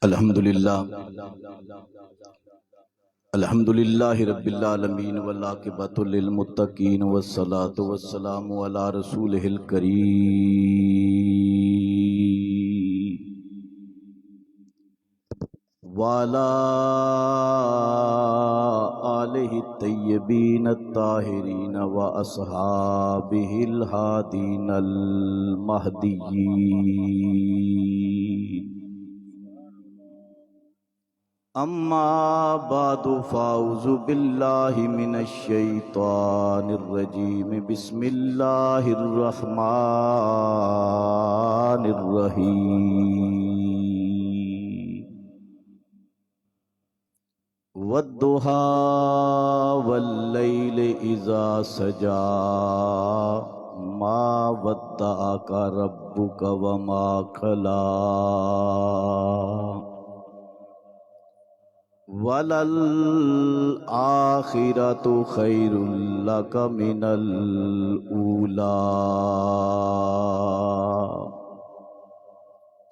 الحمدللہ الحمدللہ رب العالمین والعاقبۃ للمتقین والصلاة والسلام علی رسولہ الکریم وعلی آلہ الطیبین الطاہرین واصحابہ الہادین المہدیین اما بعد فاعوذ باللہ من الشیطان الرجیم بسم اللہ الرحمن الرحیم والضحی واللیل اذا سجا ما ودعک ربک وما قلی وَلَلْآخِرَةُ خَيْرٌ لَكَ مِنَ الْأُولَى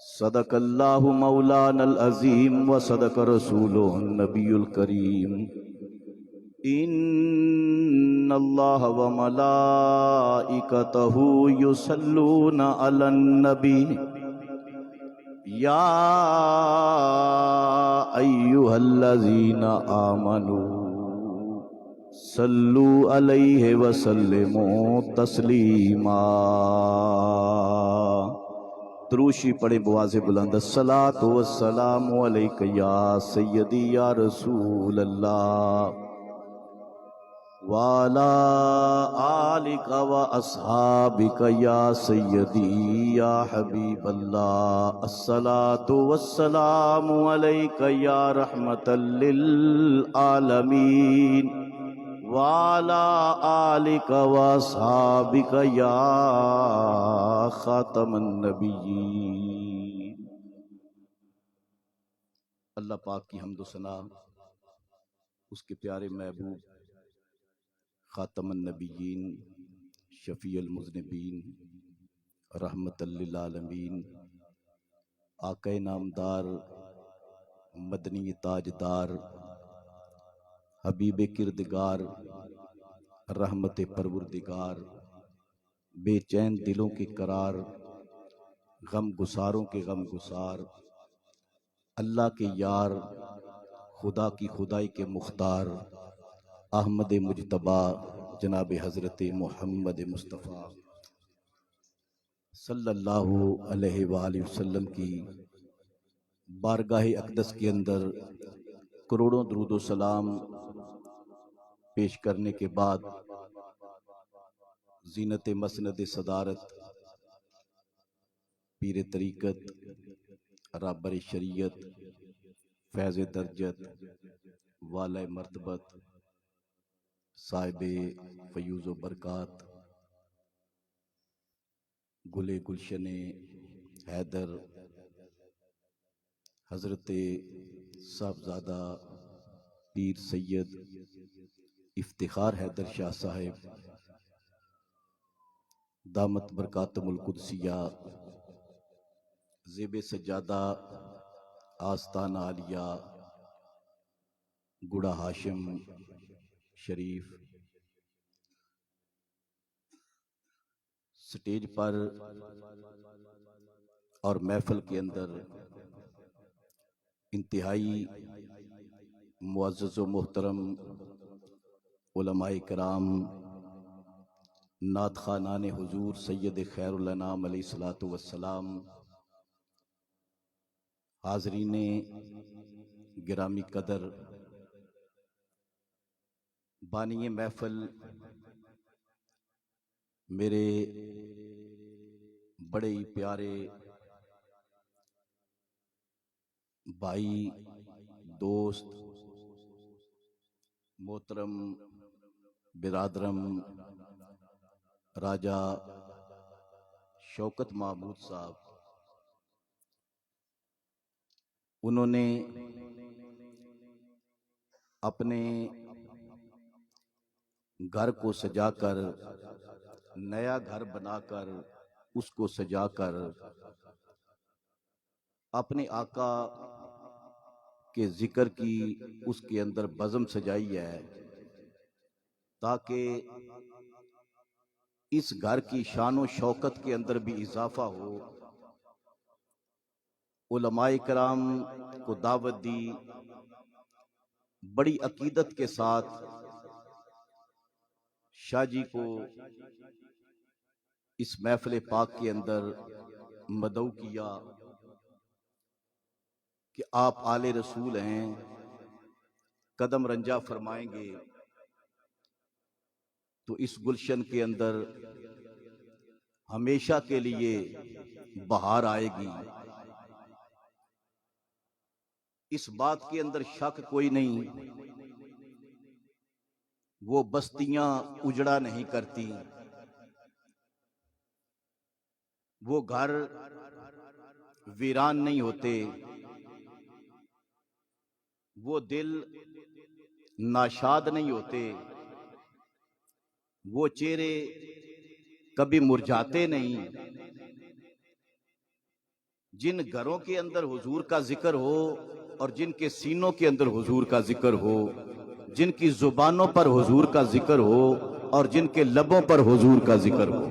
صدق اللہ مولانا العظیم وصدق رسولہ النبی الکریم ان اللہ وملائکتہ یصلون علی النبی یا ایھا الذین آمنوا صلوا علیہ وسلموا تسلیما دروشی پڑھے بواز بلند الصلاۃ والسلام علیک یا سیدی یا رسول اللہ وعلی آلک واصحابک یا سیدی یا حبیب اللہ الصلاۃ والسلام علیک یا رحمت للعالمین وعلی آلک واصحابک یا خاتم النبیین۔ اللہ پاک کی حمد و ثنا اس کے پیارے محبوب خاتم النبیین شفیع المذنبین رحمت للعالمین آقا نامدار مدنی تاجدار حبیب کردگار رحمت پروردگار بے چین دلوں کے قرار غم گساروں کے غم گسار اللہ کے یار خدا کی خدائی کے مختار احمد مجتبی جناب حضرت محمد مصطفیٰ صلی اللہ علیہ وآلہ وسلم کی بارگاہ اقدس کے اندر کروڑوں درود و سلام پیش کرنے کے بعد زینت مسند صدارت پیر طریقت رابر شریعت فیض درجت والہ مرتبت صاحب فیوز و برکات گل گلشن حیدر حضرت صاحبزادہ پیر سید افتخار حیدر شاہ صاحب دامت برکاتم القدسیہ زیب سجادہ آستانہ عالیہ گڑا ہاشم شریف سٹیج پر اور محفل کے اندر انتہائی معزز و محترم علماء کرام نعت خوانان حضور سید خیر الانام علیہ الصلوۃ والسلام حاضرین گرامی قدر بانی محفل میرے بڑے ہی پیارے بھائی دوست محترم برادرم راجہ شوکت محمود صاحب، انہوں نے اپنے گھر کو سجا کر نیا گھر بنا کر اس کو سجا کر اپنے آقا کہ ذکر کی اس کے اندر بزم سجائی ہے تاکہ اس گھر کی شان و شوکت کے اندر بھی اضافہ ہو۔ علماء کرام کو دعوت دی، بڑی عقیدت کے ساتھ شاہ جی کو اس محفل پاک کے اندر مدعو کیا کہ آپ آل رسول ہیں، قدم رنجا فرمائیں گے تو اس گلشن کے اندر ہمیشہ کے لیے بہار آئے گی۔ اس بات کے اندر شک کوئی نہیں، وہ بستیاں اجڑا نہیں کرتی، وہ گھر ویران نہیں ہوتے، وہ دل ناشاد نہیں ہوتے، وہ چہرے کبھی مرجھاتے نہیں۔ جن گھروں کے اندر حضور کا ذکر ہو اور جن کے سینوں کے اندر حضور کا ذکر ہو، جن کی زبانوں پر حضور کا ذکر ہو اور جن کے لبوں پر حضور کا ذکر ہو،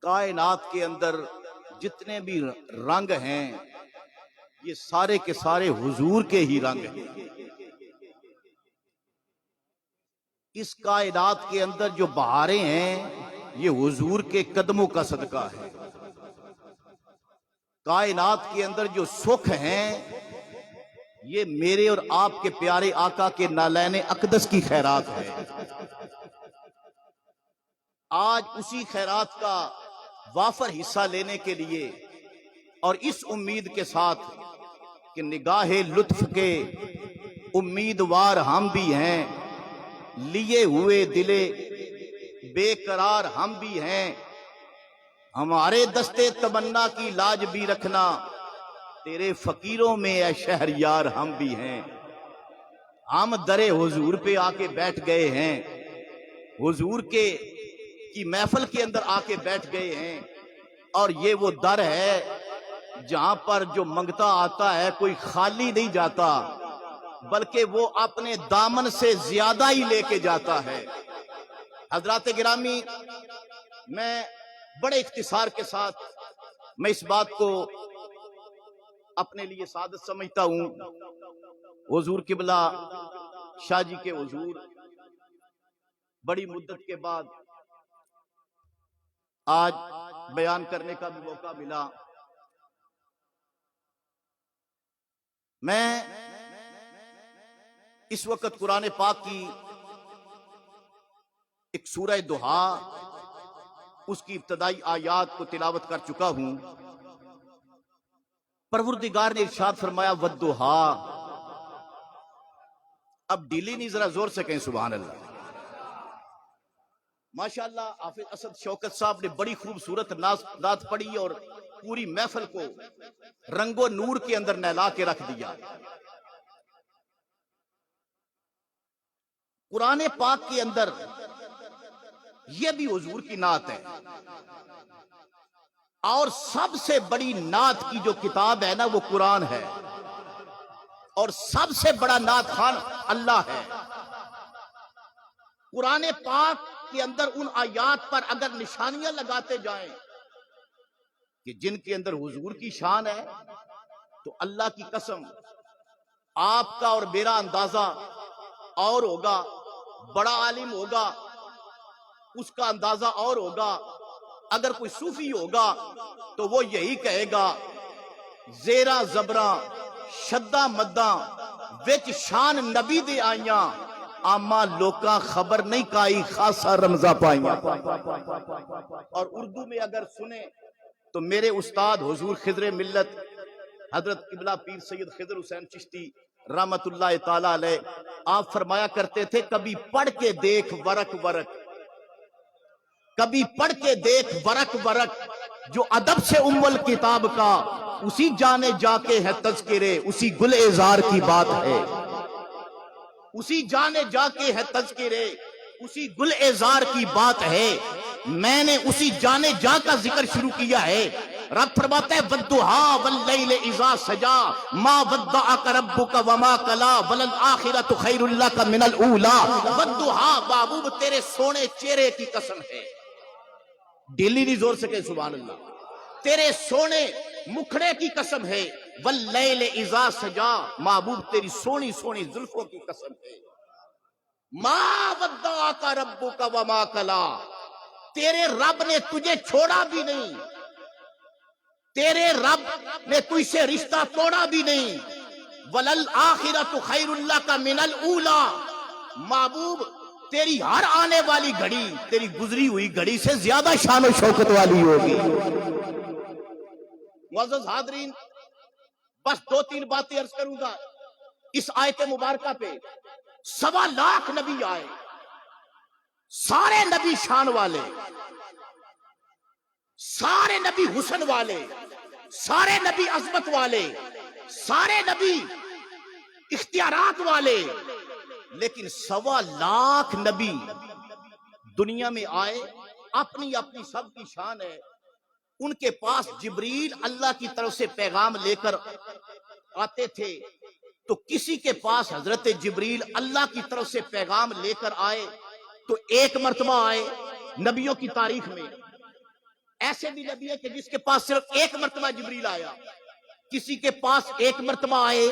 کائنات کے اندر جتنے بھی رنگ ہیں یہ سارے کے سارے حضور کے ہی رنگ ہیں۔ اس کائنات کے اندر جو بہاریں ہیں یہ حضور کے قدموں کا صدقہ ہے۔ کائنات کے اندر جو سکھ ہیں یہ میرے اور آپ کے پیارے آقا کے نالین اقدس کی خیرات ہے۔ آج اسی خیرات کا وافر حصہ لینے کے لیے اور اس امید کے ساتھ کہ نگاہ لطف کے امیدوار ہم بھی ہیں، لیے ہوئے دلے بے قرار ہم بھی ہیں، ہمارے دستے تمنا کی لاج بھی رکھنا، تیرے فقیروں میں اے شہریار ہم بھی ہیں۔ ہم درے حضور پہ آ کے بیٹھ گئے ہیں، حضور کی محفل کے اندر آ کے بیٹھ گئے ہیں، اور یہ وہ در ہے جہاں پر جو منگتا آتا ہے کوئی خالی نہیں جاتا بلکہ وہ اپنے دامن سے زیادہ ہی لے کے جاتا ہے۔ حضرات گرامی، میں بڑے اختصار کے ساتھ میں اس بات کو اپنے لیے سعادت سمجھتا ہوں۔ حضور قبلہ شاہ جی کے حضور بڑی مدت کے بعد آج بیان کرنے کا بھی موقع ملا۔ میں اس وقت قرآن پاک کی ایک سورہ دہا اس کی ابتدائی آیات کو تلاوت کر چکا ہوں۔ پروردگار نے ارشاد فرمایا والدہا، اب ڈیلی نہیں، ذرا زور سے کہیں سبحان اللہ۔ ماشاءاللہ حافظ اسد شوکت صاحب نے بڑی خوبصورت نعت پڑھی اور پوری محفل کو رنگ و نور کے اندر نہلا کے رکھ دیا۔ قرآن پاک کے اندر یہ بھی حضور کی نعت ہے، اور سب سے بڑی نعت کی جو کتاب ہے نا وہ قرآن ہے، اور سب سے بڑا نعت خوان اللہ ہے۔ قرآن پاک کے اندر ان آیات پر اگر نشانیاں لگاتے جائیں کہ جن کے اندر حضور کی شان ہے تو اللہ کی قسم آپ کا اور میرا اندازہ اور ہوگا، بڑا عالم ہوگا اس کا اندازہ اور ہوگا۔ اگر کوئی صوفی ہوگا تو وہ یہی کہے گا زیرہ زبراں شدہ مداں وچ شان نبی دے آئیاں، آما لوکاں خبر نہیں کائی خاصا رمضہ پائیاں۔ اور اردو میں اگر سنیں تو میرے استاد حضور خضر ملت حضرت قبلہ پیر سید خضر حسین چشتی رحمت اللہ تعالی علیہ، آپ فرمایا کرتے تھے کبھی پڑھ کے دیکھ ورق ورق، کبھی پڑھ کے دیکھ ورق ورق، جو ادب سے امول کتاب کا اسی جانے جا کے ہے تذکرے، اسی گل اظہار کی بات ہے، اسی جانے جا کے ہے تذکرے، اسی گل اظہار کی بات ہے۔ میں نے اسی جانے جا کا ذکر شروع کیا ہے رب فرماتا ہے والضحا واللیل اذا سجا ما ودعک ربک وما قلا وللآخرۃ خیر لک من الاولی والضحا محبوب تیرے سونے چہرے کی قسم ہے، دلی نہیں زور سے کہ سبحان اللہ، تیرے سونے مکھڑے کی قسم ہے، واللیل اذا سجا محبوب تیری سونی سونی زلفوں کی قسم ہے، ما ودعک ربک وما قلا تیرے رب نے تجھے چھوڑا بھی نہیں، تیرے رب نے تجھ سے رشتہ توڑا بھی نہیں، وَلَلْآخِرَةُ خَيْرٌ لَكَ مِنَ الْأُولَى محبوب تیری ہر آنے والی گھڑی تیری گزری ہوئی گھڑی سے زیادہ شان و شوکت والی ہوگی۔ معزز حاضرین، بس 2-3 باتیں عرض کروں گا اس آیت مبارکہ پہ۔ 1.25 لاکھ نبی آئے، سارے نبی شان والے، سارے نبی حسن والے، سارے نبی عظمت والے، سارے نبی اختیارات والے، لیکن 1.25 لاکھ نبی دنیا میں آئے، اپنی اپنی سب کی شان ہے۔ ان کے پاس جبریل اللہ کی طرف سے پیغام لے کر آتے تھے، تو کسی کے پاس حضرت جبریل اللہ کی طرف سے پیغام لے کر آئے تو 1 مرتبہ آئے نبیوں کی تاریخ میں۔ ایسے بھی نبی ہے کہ جس کے پاس صرف 1 مرتبہ جبریل آیا، کسی کے پاس 1 مرتبہ آئے،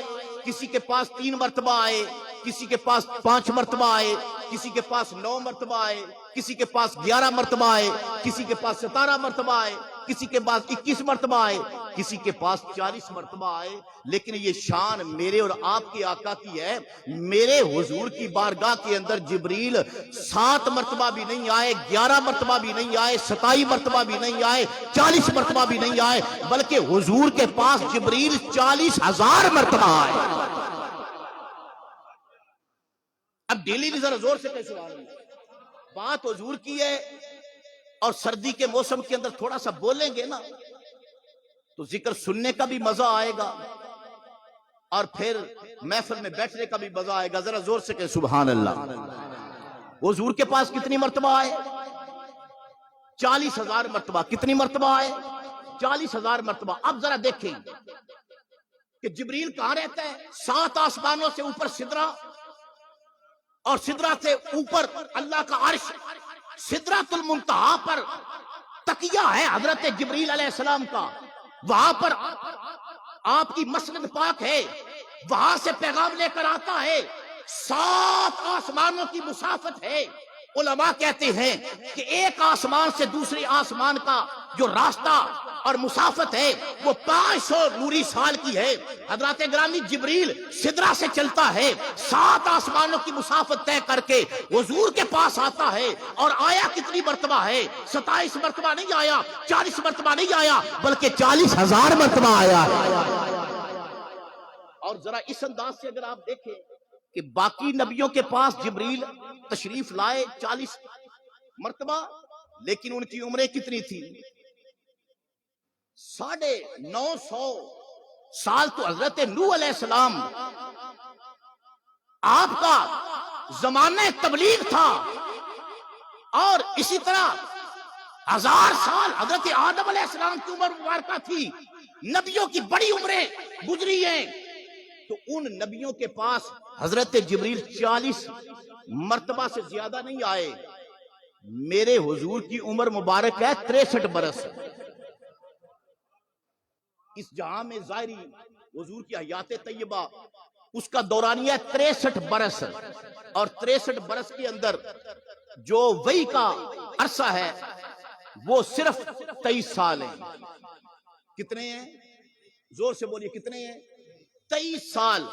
کسی کے پاس 3 مرتبہ آئے، کسی کے پاس 5 مرتبہ آئے، کسی کے پاس 9 مرتبہ آئے، کسی کے پاس 11 مرتبہ آئے، کسی کے پاس 17 مرتبہ آئے، کسی کے پاس 21 مرتبہ آئے، کسی کے پاس 40 مرتبہ آئے۔ لیکن یہ شان میرے اور آپ کے آقا کی ہے، میرے حضور کی بارگاہ کے اندر جبریل 7 مرتبہ بھی نہیں آئے، 11 مرتبہ بھی نہیں آئے، 27 مرتبہ بھی نہیں آئے، 40 مرتبہ بھی نہیں آئے، بلکہ حضور کے پاس جبریل 40,000 مرتبہ آئے۔ اب ڈیلی بھی ذرا زور سے کہ سبحان اللہ، بات حضور کی ہے، اور سردی کے موسم کے اندر تھوڑا سا بولیں گے نا تو ذکر سننے کا بھی مزہ آئے گا، اور پھر محفل میں بیٹھنے کا بھی مزہ آئے گا۔ ذرا زور سے کہ سبحان اللہ۔ حضور کے پاس کتنی مرتبہ آئے؟ 40,000 مرتبہ۔ کتنی مرتبہ آئے؟ 40,000 مرتبہ۔ اب ذرا دیکھیں کہ جبریل کہاں رہتا ہے؟ 7 آسمانوں سے اوپر سدرہ، اور سدرہ سے اوپر اللہ کا عرش، سدرۃ المنتہا پر تکیہ ہے حضرت جبریل علیہ السلام کا، وہاں پر آپ کی مسند پاک ہے، وہاں سے پیغام لے کر آتا ہے، 7 آسمانوں کی مسافت ہے۔ علماء کہتے ہیں کہ ایک آسمان سے دوسری آسمان کا جو راستہ اور مسافت ہے وہ 500 نوری سال کی ہے۔ حضرات گرامی جبریل سدرہ سے چلتا ہے، 7 آسمانوں کی مسافت طے کر کے حضور کے پاس آتا ہے، اور آیا کتنی مرتبہ ہے؟ 27 مرتبہ نہیں آیا، 40 مرتبہ نہیں آیا، بلکہ 40,000 مرتبہ آیا ہے۔ اور ذرا اس انداز سے اگر آپ دیکھیں کہ باقی نبیوں کے پاس جبریل تشریف لائے 40 مرتبہ، لیکن ان کی عمریں کتنی تھی؟ 950 سال تو حضرت نوح علیہ السلام آپ کا زمانہ تبلیغ تھا، اور اسی طرح 1000 سال حضرت آدم علیہ السلام کی عمر مبارکہ تھی۔ نبیوں کی بڑی عمریں گزری ہیں، تو ان نبیوں کے پاس حضرت جبریل 40 مرتبہ سے زیادہ نہیں آئے۔ میرے حضور کی عمر مبارک ہے 63 برس۔ اس جہاں میں ظاہری حضور کی حیات طیبہ اس کا دورانیہ 63 برس، اور 63 برس کے اندر جو وحی کا عرصہ ہے وہ صرف 23 سال ہیں۔ کتنے ہیں؟ زور سے بولیے، کتنے ہیں؟ 23 سال۔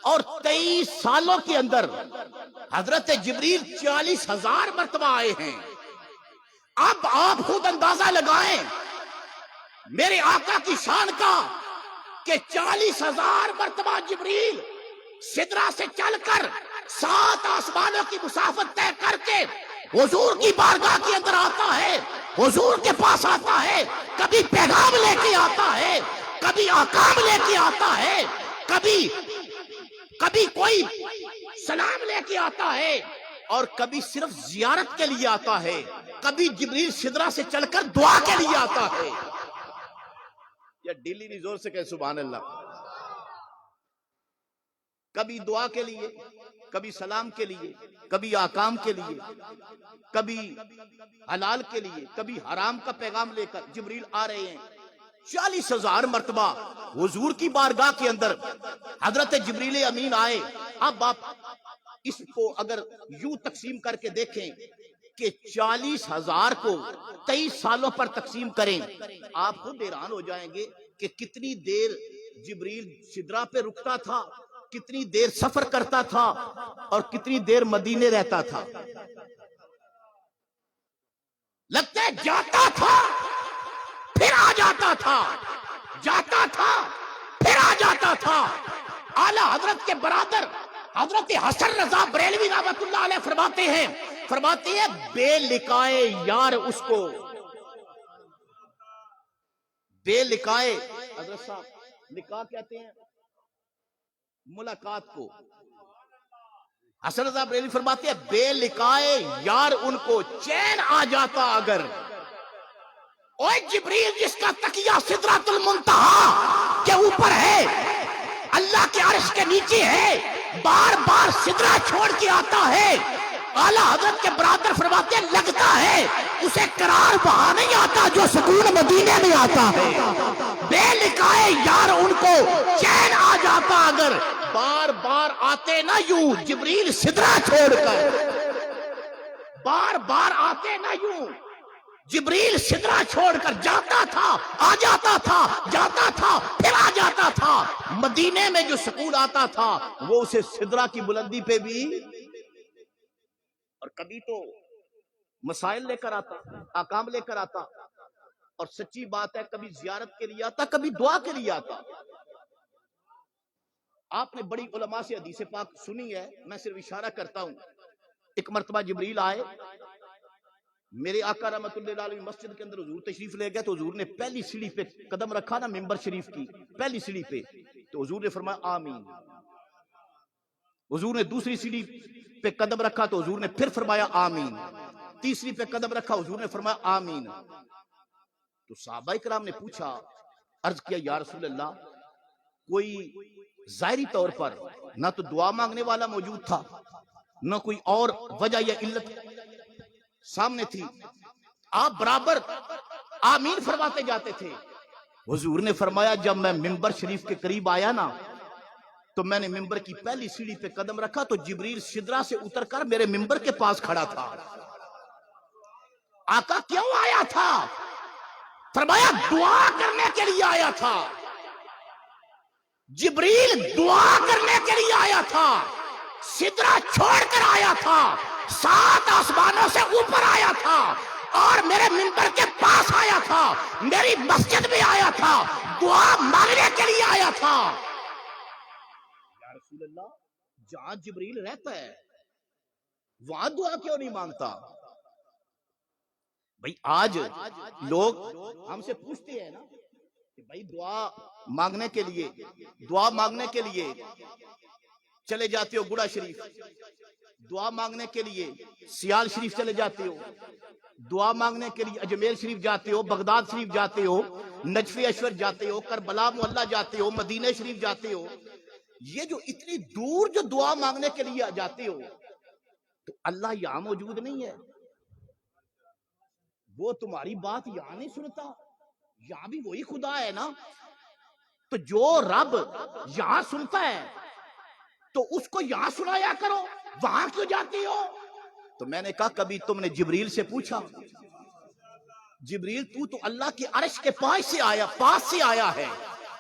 اور 23 سالوں کے اندر حضرت جبریل 40,000 مرتبہ آئے ہیں۔ اب آپ خود اندازہ لگائیں میرے آقا کی شان کا کہ 40,000 مرتبہ جبریل سدرہ سے چل کر 7 آسمانوں کی مسافت طے کر کے حضور کی بارگاہ کے اندر آتا ہے، حضور کے پاس آتا ہے، کبھی پیغام لے کے آتا ہے، کبھی احکام لے کے آتا ہے، کبھی کوئی سلام لے کے آتا ہے، اور کبھی صرف زیارت کے لیے آتا ہے، کبھی جبریل سدرہ سے چل کر دعا کے لیے آتا ہے۔ یا ڈیلی نہیں زور سے کہے سبحان اللہ. کبھی دعا کے لیے، کبھی سلام کے لیے، کبھی آکام کے لیے، کبھی حلال کے لیے، کبھی حرام کا پیغام لے کر جبریل آ رہے ہیں. 40,000 مرتبہ حضور کی بارگاہ کے اندر حضرت جبریل امین آئے. اب آپ اس کو اگر یوں تقسیم کر کے دیکھیں کہ 40,000 کو 23 سالوں پر تقسیم کریں، آپ خود حیران ہو جائیں گے کہ کتنی دیر جبریل سدرہ پہ رکتا تھا، کتنی دیر سفر کرتا تھا اور کتنی دیر مدینے رہتا تھا. لگتا ہے جاتا تھا پھر آ جاتا تھا، جاتا تھا پھر آ جاتا تھا. اعلی حضرت کے برادر حضرت حسن رضا بریلوی رحمۃ اللہ علیہ فرماتے ہیں بے لقائے یار اس کو، بے لقائے. حضرت صاحب لقاء کہتے ہیں ملاقات کو. حسن رضا بریلوی فرماتے ہیں بے لقائے یار ان کو چین آ جاتا اگر. اوے جبریل جس کا تکیہ سدرۃ المنتہا کے اوپر ہے، اللہ کے عرش کے نیچے ہے، بار بار سدرہ چھوڑ کے آتا ہے. اعلیٰ حضرت کے برادر فرماتے ہیں لگتا ہے اسے قرار وہاں نہیں آتا جو سکون مدینے میں آتا ہے. بے لقائے یار ان کو چین آ جاتا اگر بار بار آتے نہ یوں جبریل سدرہ چھوڑ کر، بار بار آتے نہ یوں جبریل سدرہ چھوڑ کر. جاتا تھا آ جاتا تھا، جاتا تھا پھر آ جاتا تھا. مدینے میں جو سکون آتا تھا وہ اسے سدرہ کی بلندی پہ بھی، اور کبھی تو مسائل لے کر آتا، احکام لے کر آتا، اور سچی بات ہے کبھی زیارت کے لیے آتا، کبھی دعا کے لیے آتا. آپ نے بڑی علماء سے حدیث پاک سنی ہے، میں صرف اشارہ کرتا ہوں. ایک مرتبہ جبریل آئے، میرے آقا رحمت اللہ علیہ مسجد کے اندر حضور تشریف لے گئے تو حضور نے پہلی سیڑھی پہ قدم رکھا نا، ممبر شریف کی پہلی سیڑھی پہ، تو حضور نے فرمایا آمین. حضور نے دوسری سیڑھی پہ قدم رکھا تو حضور نے پھر فرمایا آمین. تیسری پہ قدم رکھا حضور نے فرمایا آمین. تو صحابہ کرام نے پوچھا، عرض کیا یا رسول اللہ کوئی ظاہری طور پر نہ تو دعا مانگنے والا موجود تھا، نہ کوئی اور وجہ یا علت سامنے تھی، آپ برابر آمین فرماتے جاتے تھے. حضور نے فرمایا جب میں ممبر شریف کے قریب آیا نا تو میں نے ممبر کی پہلی سیڑھی پہ قدم رکھا تو جبریل سدرہ سے اتر کر میرے ممبر کے پاس کھڑا تھا. آقا کیوں آیا تھا؟ فرمایا دعا کرنے کے لیے آیا تھا. جبریل دعا کرنے کے لیے آیا تھا، سدرہ چھوڑ کر آیا تھا، 7 آسمانوں سے اوپر آیا تھا اور میرے منبر کے پاس آیا تھا، میری مسجد میں آیا تھا، دعا مانگنے کے لیے آیا تھا. یا رسول اللہ جہاں جبریل رہتا ہے وہاں دعا کیوں نہیں مانگتا؟ بھائی آج لوگ ہم سے پوچھتے ہیں نا کہ بھائی دعا مانگنے کے لیے چلے جاتے ہو گڑا شریف، دعا مانگنے کے لیے سیال شریف چلے جاتے ہو، دعا مانگنے کے لیے اجمیر شریف جاتے ہو، بغداد شریف جاتے ہو، نجف اشور جاتے ہو، کربلا معلیٰ جاتے ہو، مدینہ شریف جاتے ہو. یہ جو اتنی دور جو دعا مانگنے کے لیے جاتے ہو تو اللہ یہاں موجود نہیں ہے؟ وہ تمہاری بات یہاں نہیں سنتا؟ یہاں بھی وہی خدا ہے نا. تو جو رب یہاں سنتا ہے تو اس کو یہاں سنایا کرو، وہاں کیوں جاتی ہو؟ تو میں نے کہا کبھی تم نے جبریل سے پوچھا؟ جبریل تو اللہ کی عرش کے پاس سے آیا ہے،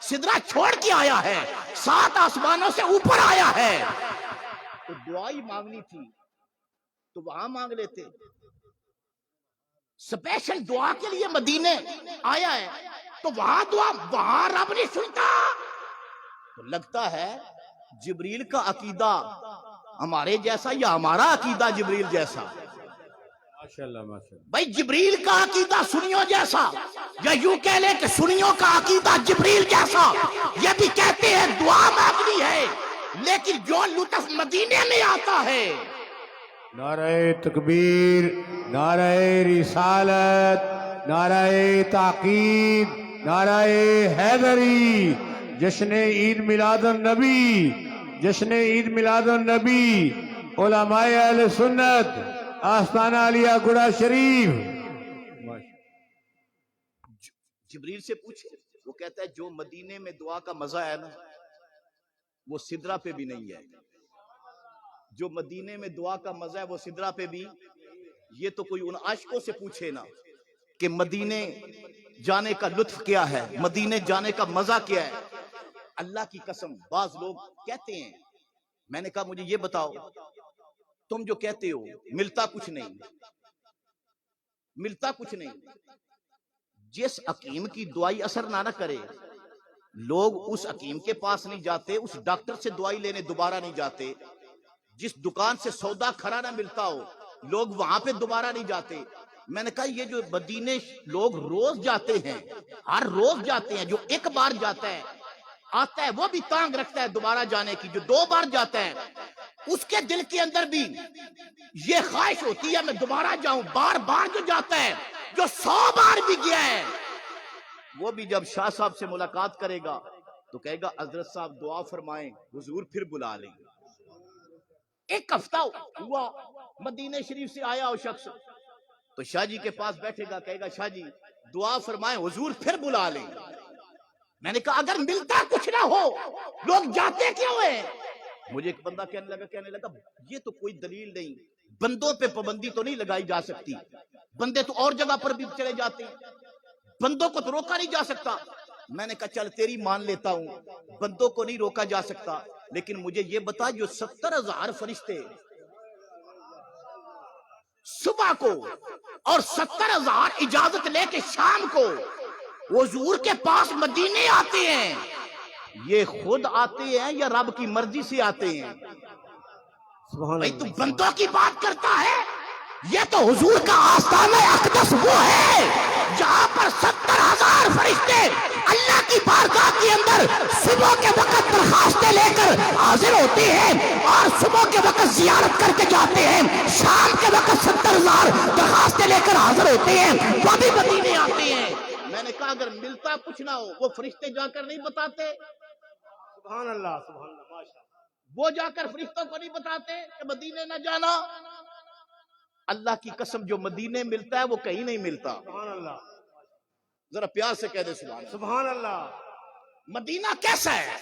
سدرہ چھوڑ کے آیا ہے، 7 آسمانوں سے اوپر آیا ہے. تو دعا ہی مانگنی تھی تو وہاں مانگ لیتے. سپیشل دعا کے لیے مدینے آیا ہے تو وہاں رب نہیں سنتا. تو لگتا ہے جبریل کا عقیدہ ہمارے جیسا یا ہمارا عقیدہ جبریل جیسا؟ ماشاءاللہ بھائی جبریل کا عقیدہ سنیوں جیسا یا یوں کہہ لیں کہ سنیوں کا عقیدہ جبریل جیسا؟ یہ بھی کہتے ہیں دعا مانگنی ہے لیکن جو لطف مدینے میں آتا ہے. نعرہ تکبیر، نعرہ رسالت، نعرہ تحقیق، نعرہ حیدری، جشن عید میلاد النبی، جشن عید میلاد النبی، علماء اہل سنت، آستانہ علیہ گڑا شریف۔ جبریل سے پوچھے، وہ کہتا ہے جو مدینے میں دعا کا مزہ ہے نا وہ سدرا پہ بھی نہیں ہے۔ جو مدینے میں دعا کا مزہ ہے وہ سدرا پہ بھی، یہ تو کوئی ان عاشقوں سے پوچھے نا کہ مدینے جانے کا لطف کیا ہے، مدینے جانے کا مزہ کیا ہے۔ اللہ کی قسم بعض لوگ کہتے ہیں، میں نے کہا مجھے یہ بتاؤ تم جو کہتے ہو ملتا کچھ نہیں، ملتا کچھ نہیں، جس حکیم کی دوائی اثر نہ کرے لوگ اس حکیم کے پاس نہیں جاتے، اس ڈاکٹر سے دوائی لینے دوبارہ نہیں جاتے، جس دکان سے سودا کھڑا نہ ملتا ہو لوگ وہاں پہ دوبارہ نہیں جاتے۔ میں نے کہا یہ جو مدینے لوگ روز جاتے ہیں، ہر روز جاتے ہیں، جو ایک بار جاتا ہے آتا ہے وہ بھی تانگ رکھتا ہے دوبارہ جانے کی، جو 2 بار جاتا ہے اس کے دل کے اندر بھی یہ خواہش ہوتی ہے میں دوبارہ جاؤں۔ بار بار جو جاتا ہے، جو 100 بار بھی گیا ہے، وہ بھی جب شاہ صاحب سے ملاقات کرے گا تو کہے گا حضرت صاحب دعا فرمائیں، حضور پھر بلا لیں گے۔ ایک ہفتہ ہوا مدینہ شریف سے آیا وہ شخص تو شاہ جی کے پاس بیٹھے گا، کہے گا شاہ جی دعا فرمائیں، حضور پھر بلا لیں گے۔ میں نے کہا اگر ملتا کچھ نہ ہو لوگ جاتے کیوں ہیں؟ مجھے ایک بندہ کہنے لگا یہ تو کوئی دلیل نہیں، بندوں پہ پابندی تو نہیں لگائی جا سکتی، بندے تو اور جگہ پر بھی چلے جاتے ہیں، بندوں کو تو روکا نہیں جا سکتا۔ میں نے کہا چل تیری مان لیتا ہوں، بندوں کو نہیں روکا جا سکتا، لیکن مجھے یہ بتا جو 70,000 فرشتے صبح کو اور 70,000 اجازت لے کے شام کو حضور کے پاس مدینے آتے ہیں، یہ خود آتے ہیں یا رب کی مرضی سے آتے ہیں؟ بھائی تو بندوں کی بات کرتا ہے، یہ تو حضور کا آستانہ اقدس وہ ہے جہاں پر 70,000 فرشتے اللہ کی بارگاہ کے اندر صبح کے وقت درخواستیں لے کر حاضر ہوتے ہیں اور صبح کے وقت زیارت کر کے جاتے ہیں، شام کے وقت 70,000 درخواستیں لے کر حاضر ہوتے ہیں، وہ بھی مدینے آتے ہیں۔ میں نے کہا اگر ملتا کچھ نہ ہو وہ فرشتے جا کر نہیں بتاتے؟ سبحان اللہ، سبحان اللہ، ماشاءاللہ۔ وہ جا کر فرشتوں کو نہیں بتاتے کہ مدینے نہ جانا؟ اللہ کی قسم جو مدینے ملتا ہے وہ کہیں نہیں ملتا۔ سبحان اللہ، ذرا پیار سے کہہ دے سبحان اللہ۔ سبحان اللہ۔ مدینہ کیسا ہے؟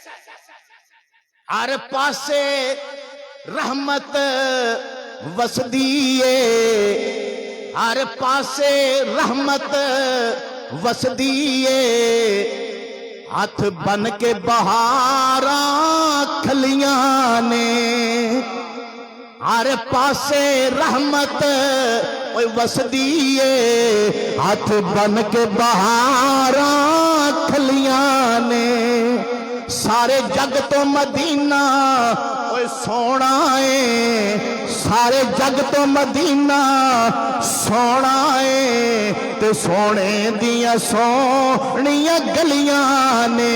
ہر پاسے رحمت وسدیے، ہر پاسے رحمت وسدیے، ہاتھ بن کے بہاراں کھلیاں نے، ہر پاسے رحمت وسدیے، ہاتھ بن کے بہاراں کھلیاں نے، سارے جگ تو مدینہ سونا ہے، سارے جگ تو مدینہ سونا ہے، تے سونے دیاں سونیاں گلیاں نے،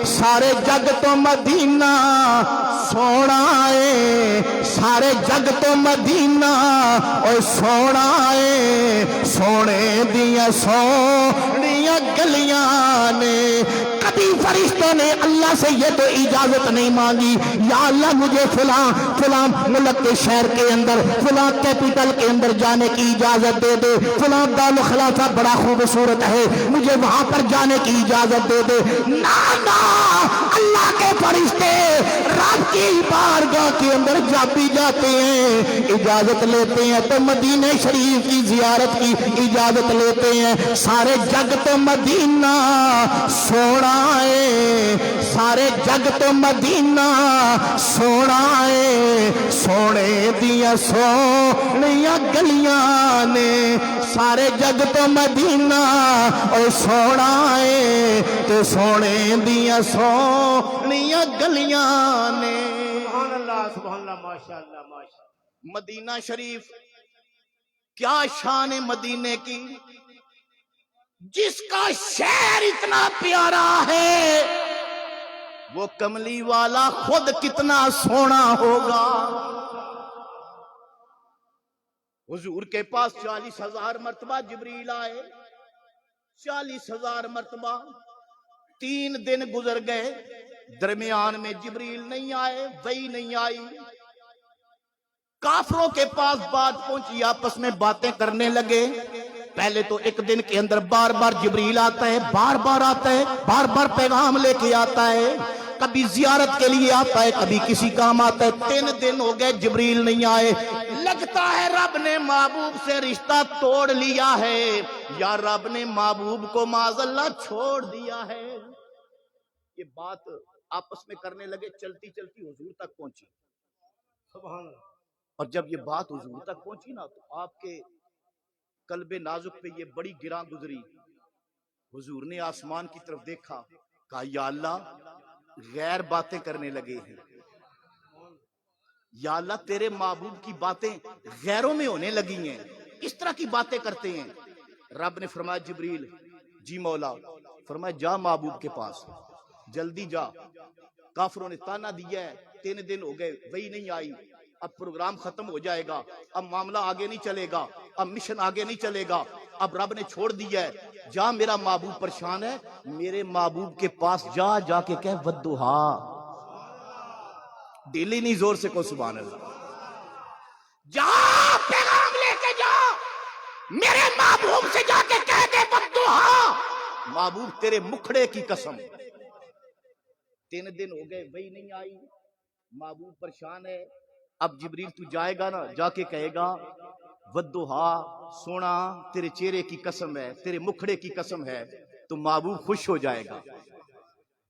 سارے جگ تو مدینہ سونا ہے، سارے جگ تو مدینہ سونا ہے، سونے دیاں سونیاں گلیاں نے۔ کبھی فرشتوں نے اللہ سے یہ تو اجازت نہیں مانگی یا اللہ مجھے فلاں ملک کے شہر کے اندر فلاں کیپٹل کے اندر جانے کی اجازت دے دے، فلاں دار الخلافہ بڑا خوبصورت ہے مجھے وہاں پر جانے کی اجازت دے دے۔ نا نا، اللہ کے فرشتے رب کی بارگاہ کے اندر جب بھی جاتے ہیں اجازت لیتے ہیں تو مدینہ شریف کی زیارت کی اجازت لیتے ہیں۔ سارے جگ تو مدینہ سونا ہے، سارے جگ تو مدینہ سونا ہے، سونے دیاں سونیاں گلیاں نے، سارے جگ تو مدینہ سونا ہے، تو سونے دیاں سونیاں گلیاں نے۔ سبحان اللہ، سبحان اللہ، ماشاءاللہ، ماشاءاللہ۔ مدینہ شریف کیا شان ہے مدینے کی، جس کا شہر اتنا پیارا ہے وہ کملی والا خود کتنا سونا ہوگا۔ حضور کے پاس 40,000 مرتبہ جبریل آئے، 40,000 مرتبہ 3 دن گزر گئے، درمیان میں جبریل نہیں آئے، وحی نہیں آئی، کافروں کے پاس بات پہنچی، آپس میں باتیں کرنے لگے۔ پہلے تو ایک دن کے اندر بار بار جبریل آتا ہے، بار بار آتا ہے، بار بار پیغام لے کے آتا ہے، کبھی زیارت کے لیے آتا ہے، کبھی کسی کام آتا ہے۔ 3 دن ہو گئے جبریل نہیں آئے، لگتا ہے رب نے محبوب سے رشتہ توڑ لیا ہے، یا رب نے محبوب کو معاذ اللہ چھوڑ دیا ہے۔ یہ بات آپس میں کرنے لگے، چلتی چلتی حضور تک پہنچی۔ سبحان اللہ۔ اور جب یہ بات حضور تک پہنچی نا تو آپ کے قلب نازک پہ یہ بڑی گراں گزری۔ حضور نے آسمان کی طرف دیکھا، کہا یا اللہ غیر باتیں کرنے لگے ہیں، یا اللہ تیرے محبوب کی باتیں غیروں میں ہونے لگی ہیں، اس طرح کی باتیں کرتے ہیں۔ رب نے فرمایا جبریل جی مولا، فرمایا جا محبوب کے پاس، جلدی جا۔ کافروں نے تانا دیا ہے، 3 دن ہو گئے وہی نہیں آئی، اب پروگرام ختم ہو جائے گا، اب معاملہ آگے نہیں چلے گا، اب مشن آگے نہیں چلے گا، اب رب نے چھوڑ دیا ہے، جا میرا محبوب پریشان ہے، میرے محبوب کے پاس جا، جا کے کہہ ودھا، ڈیلی نہیں زور سے کو سبحان اللہ، جا پیغام لے کے جا، میرے محبوب سے جا کے کہہ دے ودھا، محبوب تیرے مکھڑے کی قسم۔ 3 دن ہو گئے وہی نہیں آئی، محبوب پریشان ہے۔ اب جبریل تو جائے گا نا، جا کے کہے گا ودھا، سونا تیرے چہرے کی قسم ہے، تیرے مکھڑے کی قسم ہے، تو محبوب خوش ہو جائے گا۔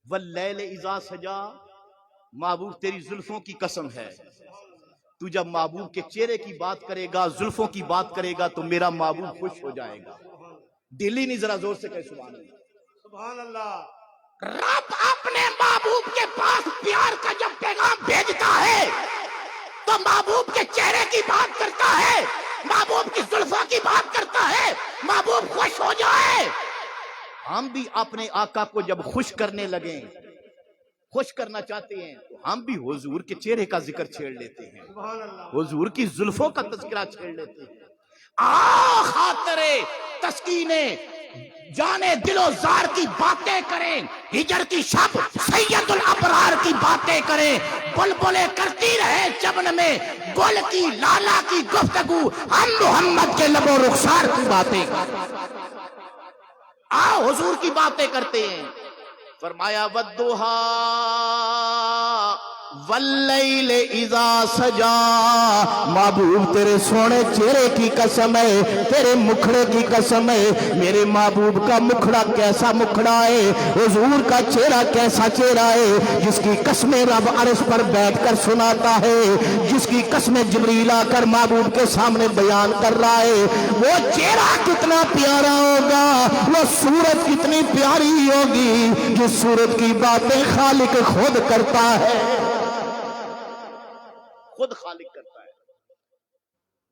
واللیل اذا سجا، محبوب تیری زلفوں کی قسم ہے، تو جب محبوب کے چہرے کی بات کرے گا، زلفوں کی بات کرے گا تو میرا محبوب خوش ہو جائے گا۔ دلی نہیں، ذرا زور سے کہے سبحان اللہ۔ سبحان اللہ۔ رب اپنے محبوب کے پاس پیار کا جب پیغام بھیجتا ہے تو محبوب کے چہرے کی بات کرتا ہے، محبوب کی زلفوں کی بات کرتا ہے، محبوب خوش ہو جائے۔ ہم بھی اپنے آقا کو جب خوش کرنے لگیں، خوش کرنا چاہتے ہیں تو ہم بھی حضور کے چہرے کا ذکر چھیڑ لیتے ہیں، حضور کی زلفوں کا تذکرہ چھیڑ لیتے ہیں۔ خاطر تسکینے جانے دل و زار کی باتیں کریں، ہجر کی شب سید الابرار کی باتیں کریں، بلبلیں کرتی رہے چمن میں گل کی لالا کی گفتگو، ہم محمد کے لب و رخسار کی باتیں حضور کی باتیں کرتے ہیں۔ فرمایا ودھا واللیل اذا سجا، محبوب تیرے سونے چہرے کی قسم ہے، تیرے مکھڑے کی قسم ہے، میرے محبوب کا مکھڑا کیسا مکھڑا ہے، حضور کا چہرہ کیسا چہرہ ہے، جس کی قسمیں رب عرش پر بیٹھ کر سناتا ہے، جس کی قسمیں جبریل آ کر محبوب کے سامنے بیان کر رہا ہے، وہ چہرہ کتنا پیارا ہوگا، وہ صورت کتنی پیاری ہوگی، جس صورت کی باتیں خالق خود کرتا ہے، خود خالق کرتا ہے۔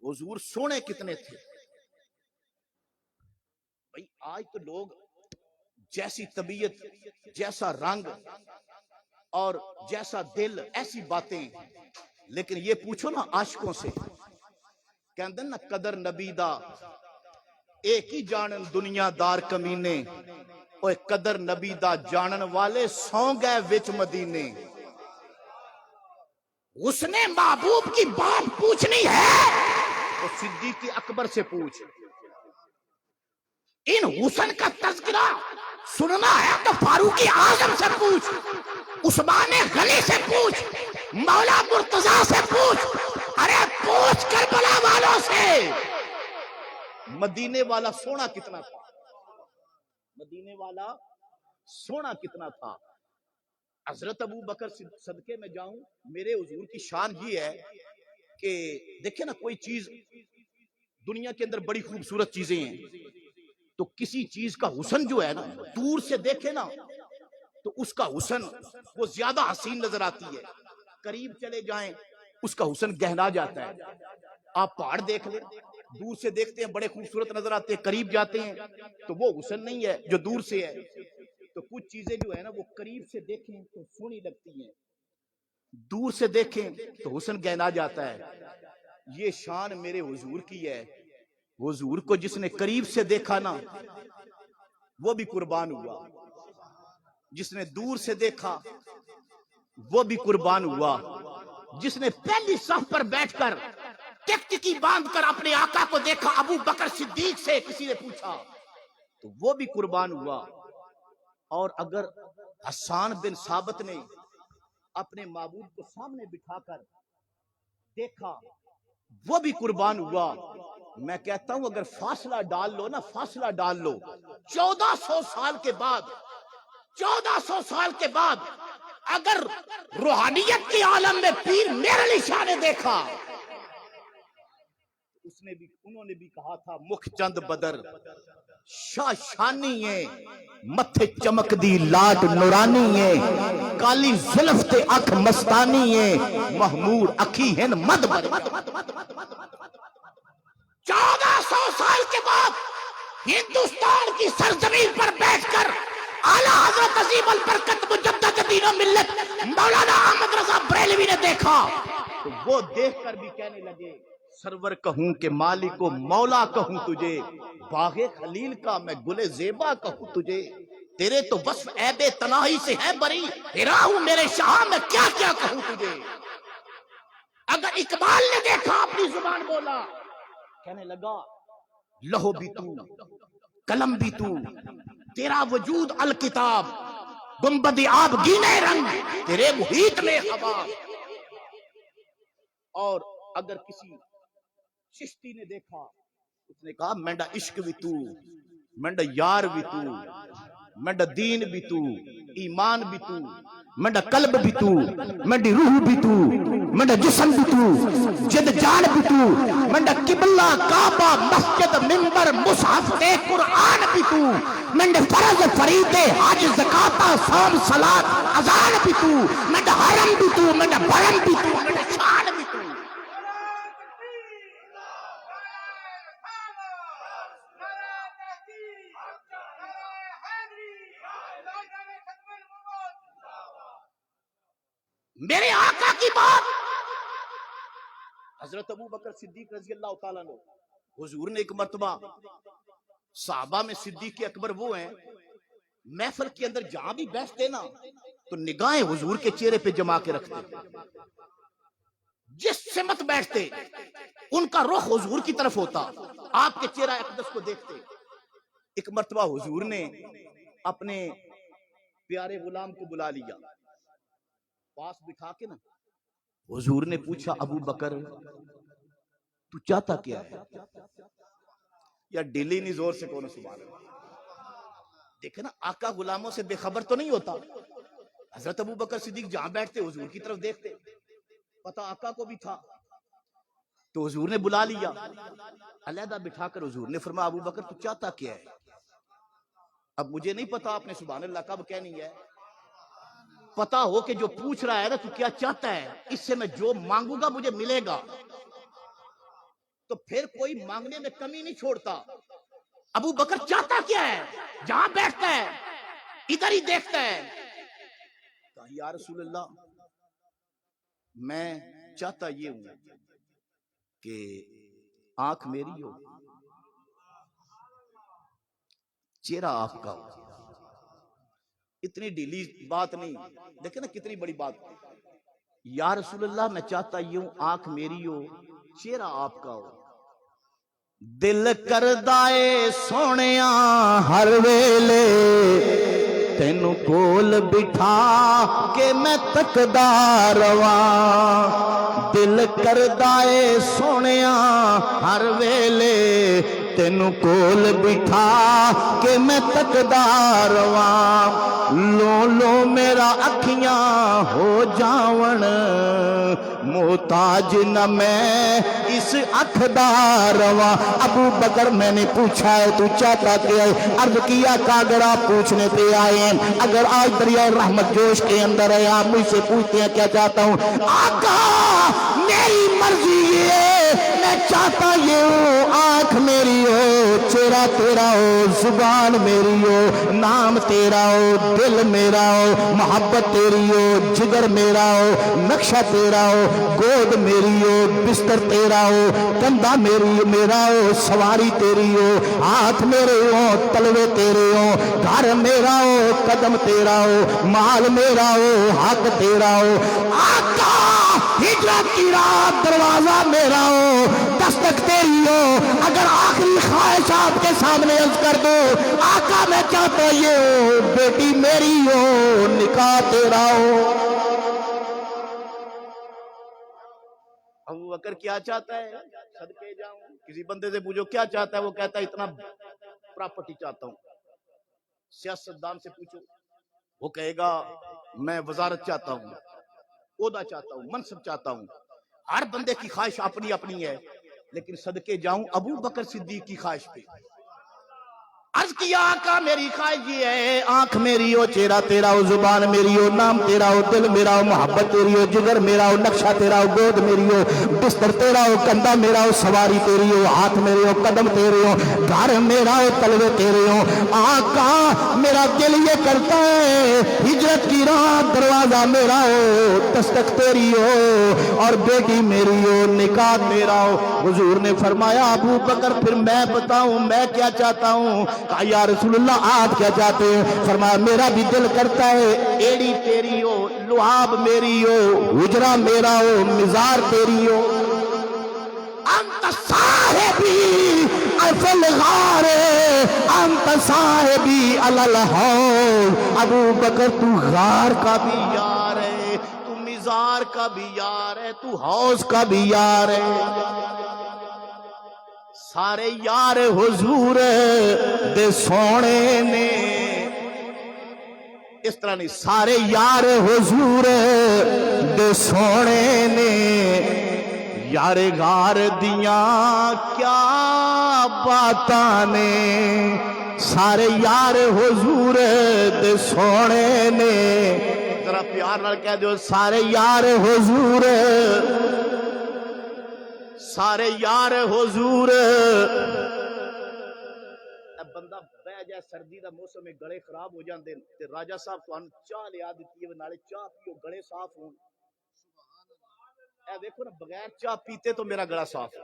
حضور سونے کتنے تھے بھائی، آج تو لوگ جیسی طبیعت، جیسا رنگ اور جیسا دل، ایسی باتیں، لیکن یہ پوچھو نا عاشقوں سے، کہندے نا قدر نبی دا ایک ہی جانن دنیا دار کمینے، اوے قدر نبی دا جانن والے سو گئے وچ مدینے۔ اس نے محبوب کی بات پوچھنی ہے تو صدیق اکبر سے پوچھ، ان حسن کا تذکرہ سننا ہے تو فاروق اعظم سے پوچھ، عثمان غنی سے پوچھ، مولا مرتضیٰ سے پوچھ، ارے پوچھ کربلا والوں سے۔ مدینے والا سونا کتنا تھا، مدینے والا سونا کتنا تھا۔ حضرت ابو بکر صدقے میں جاؤں، میرے حضور کی شان یہ ہے کہ دیکھیں نا، کوئی چیز دنیا کے اندر بڑی خوبصورت چیزیں ہیں، تو کسی چیز کا حسن جو ہے نا، دور سے دیکھے نا تو اس کا حسن وہ زیادہ حسین نظر آتی ہے، قریب چلے جائیں اس کا حسن گہنا جاتا ہے۔ آپ پہاڑ دیکھ لیں، دور سے دیکھتے ہیں بڑے خوبصورت نظر آتے ہیں، قریب جاتے ہیں تو وہ حسن نہیں ہے جو دور سے ہے۔ تو کچھ چیزیں جو ہے نا وہ قریب سے دیکھیں تو سونی لگتی ہیں، دور سے دیکھیں تو حسن گہنا جاتا ہے۔ یہ شان میرے حضور کی ہے، حضور کو جس نے قریب سے دیکھا نا وہ بھی قربان ہوا، جس نے دور سے دیکھا وہ بھی قربان ہوا، جس نے پہلی صف پر بیٹھ کر ٹک ٹکی باندھ کر اپنے آقا کو دیکھا، ابو بکر صدیق سے کسی نے پوچھا، تو وہ بھی قربان ہوا۔ اور اگر حسان بن ثابت نے اپنے معبود کو سامنے بٹھا کر دیکھا وہ بھی قربان ہوا۔ میں کہتا ہوں اگر فاصلہ ڈال لو نا، فاصلہ ڈال لو، 1400 سال کے بعد، 1400 سال کے بعد اگر روحانیت کے عالم میں پیر میرے علی شاہ نے دیکھا، انہوں نے بھی کہا تھا مکھ چند بدر شاہ شانی ہے، متھے چمک دی لاٹ نورانی ہے، کالی زلف تے اکھ مستانی ہے، محمور اکھی ہن مدبر۔ 1400 سال کے بعد ہندوستان کی سرزمین پر بیٹھ کر اعلیٰ حضرت عظیم البرکت مجدد دین و ملت مولانا احمد رضا بریلوی نے دیکھا، تو وہ دیکھ کر بھی کہنے لگے سرور کہوں کہ مالک و مولا کہوں تجھے، باغ خلیل کا میں گل زیبا کہوں تجھے، تیرے تو وصف عیب تناہی سے ہے بری، ہرا ہوں میرے شاہ میں کیا کیا کہوں تجھے۔ اگر اقبال نے دیکھا اپنی زبان بولا، کہنے لگا لہو بھی تو قلم بھی تو، تیرا وجود الکتاب، گنبد آب گینے رنگ تیرے محیط میں حباب۔ اور اگر کسی چشتی نے دیکھا، اس نے کہا مینڈا عشق بھی تو، مینڈا یار بھی تو، مینڈا دین بھی تو، ایمان بھی تو، مینڈا قلب بھی تو، مینڈی روح بھی تو، مینڈا جسم بھی تو، جد جان بھی تو، مینڈا قبلہ کعبہ مسجد منبر مصحف تے قرآن بھی تو، مینڈا فرض فرید حج زکاة صوم صلاۃ اذان بھی تو، مینڈا حرم بھی تو، مینڈا بھرم بھی تو، مینڈا شان بھی تو۔ میرے آقا کی بات حضرت ابو بکر صدیق رضی اللہ تعالیٰ عنہ، حضور نے ایک مرتبہ صحابہ میں صدیق اکبر وہ ہیں، محفل کے اندر جہاں بھی بیٹھتے نا تو نگاہیں حضور کے چہرے پہ جما کے رکھتے، جس سمت بیٹھتے ان کا رخ حضور کی طرف ہوتا، آپ کے چہرہ اقدس کو دیکھتے۔ ایک مرتبہ حضور نے اپنے پیارے غلام کو بلا لیا، پاس بٹھا کے نا حضور نے پوچھا ابو بکر تو چاہتا کیا ہے؟ یا ڈیلی نہیں زور سے کون سبحان اللہ۔ دیکھیں نا آقا غلاموں سے بے خبر تو نہیں ہوتا۔ حضرت ابو بکر صدیق جہاں بیٹھتے حضور کی طرف دیکھتے، پتہ آقا کو بھی تھا، تو حضور نے بلا لیا، علیحدہ بٹھا کر حضور نے فرمایا ابو بکر تو چاہتا کیا ہے؟ اب مجھے نہیں پتا آپ نے سبحان اللہ کب کہنی ہے، پتا ہو کہ جو پوچھ رہا ہے نا تو کیا چاہتا ہے، اس سے میں جو مانگوں گا مجھے ملے گا، تو پھر کوئی مانگنے میں کمی نہیں چھوڑتا۔ ابو بکر چاہتا کیا ہے؟ جہاں بیٹھتا ہے ادھر ہی دیکھتا ہے، کہا یا رسول اللہ میں چاہتا یہ ہوں کہ آنکھ میری ہو، چہرہ آپ کا ہو۔ اتنی ڈھیلی بات نہیں، دیکھیں نا کتنی بڑی بات۔ یا رسول اللہ میں چاہتا یہ ہوں آنکھ میری ہو، چہرہ آپ کا ہو، دل کردائے سونیا ہر ویلے تینوں کول بٹھا کے میں تکدا رواں، دل کردائے سونیا ہر ویلے تینوں کول بٹھا کے میں تکدا رواں، لو لو میرا اکھیاں ہو جاون محتاج نہ میں اس اکھ دا رواں۔ ابو بکر میں نے پوچھا ہے تو چاہتا کیا ہے؟ عرض کیا کہ اگر آپ پوچھنے پہ آئے ہیں، اگر آج دریائے رحمت جوش کے اندر ہے، آپ مجھ سے پوچھتے ہیں کیا چاہتا ہوں؟ آقا میری مرضی یہ ہے میں چاہتا یہ ہوں آنکھ میری ہو چہرہ تیرا ہو زبان میری ہو نام تیرا ہو دل میرا ہو محبت تیری ہو جگر میرا ہو نقشہ تیرا ہو گود میری ہو بستر تیرا ہو کندھا میرا ہو سواری تیری ہو ہاتھ میرے ہو تلوے تیرے ہو گھر میرا ہو قدم تیرا ہو مال میرا ہو حق تیرا ہو آقا ہجرت کی رات دروازہ میرا ہو دستک تیری ہو اگر آخری خواہش آپ کے سامنے عرض کر دو آقا میں چاہتا یہ ہو بیٹی میری ہو نکاح تیرا ہو ابو بکر کیا چاہتا ہے؟ صدقے جاؤں. کسی بندے سے پوچھو کیا چاہتا ہے، وہ کہتا ہے اتنا پراپرٹی چاہتا ہوں. سیاستدان سے پوچھو وہ کہے گا میں وزارت چاہتا ہوں، عہدہ چاہتا ہوں، منصب چاہتا ہوں. ہر بندے کی خواہش اپنی اپنی ہے، لیکن صدقے جاؤں ابو بکر صدیق کی خواہش پہ عرض کیا آقا میری خواہش یہ ہے آنکھ میری ہو چہرہ تیرا ہو زبان میری ہو نام تیرا ہو دل میرا ہو محبت تیری ہو جگر میرا ہو نقشہ تیرا ہو گود میری ہو بستر تیرا ہو کندھا میرا ہو سواری تیری ہو ہاتھ میرے ہو قدم تیرے ہو گھر میرا ہو تلوے تیرے ہو آقا میرا دل یہ کرتا ہے ہجرت کی رات دروازہ میرا ہو دستک تیری ہو اور بیٹی میری ہو نکاح میرا ہو. حضور نے فرمایا ابو بکر پھر میں بتاؤں میں کیا چاہتا ہوں؟ کہا یا رسول اللہ آپ کیا چاہتے ہیں؟ فرمایا میرا بھی دل کرتا ہے ایڑی تیری ہو لعاب میری ہو حجرہ میرا ہو مزار تیری ہو انت صاحبی فی الغار انت صاحبی علی الحوض. ابو بکر تو غار کا بھی یار ہے تو مزار کا بھی یار ہے تو حوض کا بھی یار ہے. سارے یار حضور دے سونے نے اس طرح نہیں سارے یار حضور دے سونے نے یار غار دیاں کیا باتاں نے سارے یار حضور دے سونے نے ذرا پیار نال کہہ دیو سارے یار حضور سارے یار حضور. بندہ بہ جائے سردی دا موسم میں گلے خراب ہو جاندے تے راجا صاحب تانوں چاہ لیا دتی ہے نالے چاہ پیو گلے صاف ہون. اے دیکھو نا بغیر چاہ پیتے تو میرا گلا صاف ہے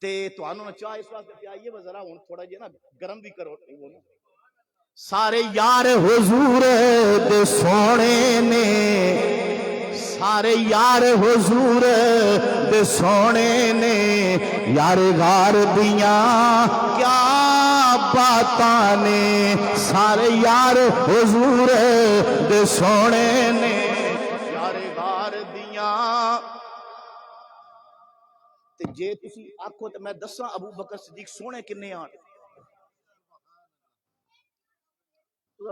تے تانوں چاہ اس واسطے پیائیے وہ ذرا ہن تھوڑا جے نا گرم بھی کرو. سارے یار حضور دے سونے نے سارے یار حضور دے سونے نے یار غار دیاں کیا باتاں نے سارے یار حضور دے سونے نے یار غار دیاں. تے جے تسی آکھو تے میں دساں ابو بکر صدیق سونے کنے آن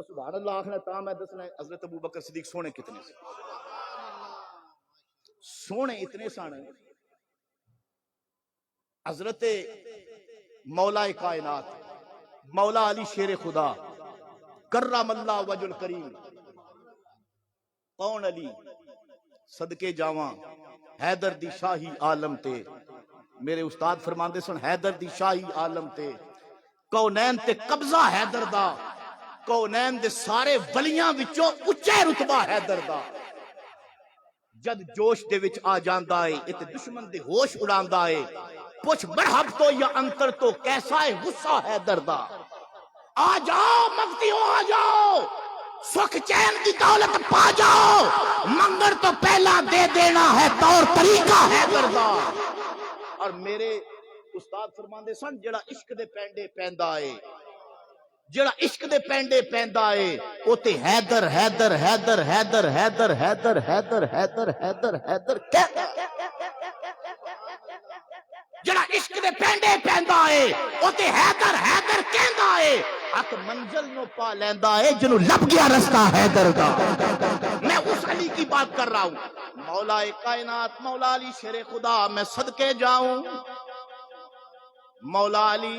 سبحان اللہ آخنا تا میں دسنا حضرت ابو بکر صدیق سونے کتنے سے سونے اتنے سن. حضرت مولا کائنات مولا علی شیر خدا کرم اللہ وجہ الکریم کون علی صدقے جاواں حیدر دی شاہی عالم تے میرے استاد فرماندے سن حیدر دی شاہی عالم تے کونین تے قبضہ حیدر دا کونین دے سارے ولیاں وچوں اچے رتبہ حیدر دا جد جوش دے وچ آ جاندا ہے تے دشمن دے ہوش اڑاندا ہے پوچھ مرحب تو یا انتر تو کیسا ہے غصہ حیدر دا. آ جاؤ مفتیوں آ جاؤ سکھ چین کی دولت پا جاؤ منگر تو پہلا دے دینا ہے طور طریقہ حیدر دا. اور میرے استاد فرماندے سن جڑا عشق دے پینڈے پیندا ہے جڑا عشق دے پینڈے پیندا ہے او تے حیدر حیدر حیدر حیدر حیدر حیدر حیدر حیدر حیدر حیدر جڑا عشق دے پینڈے پیندا ہے او تے حیدر حیدر کہندا ہے حق منزل نو پا لیندا ہے جنوں لب گیا رستہ حیدر دا. میں اس علی کی بات کر رہا ہوں مولا کائنات مولا علی شیر خدا. میں صدقے جاؤں مولا علی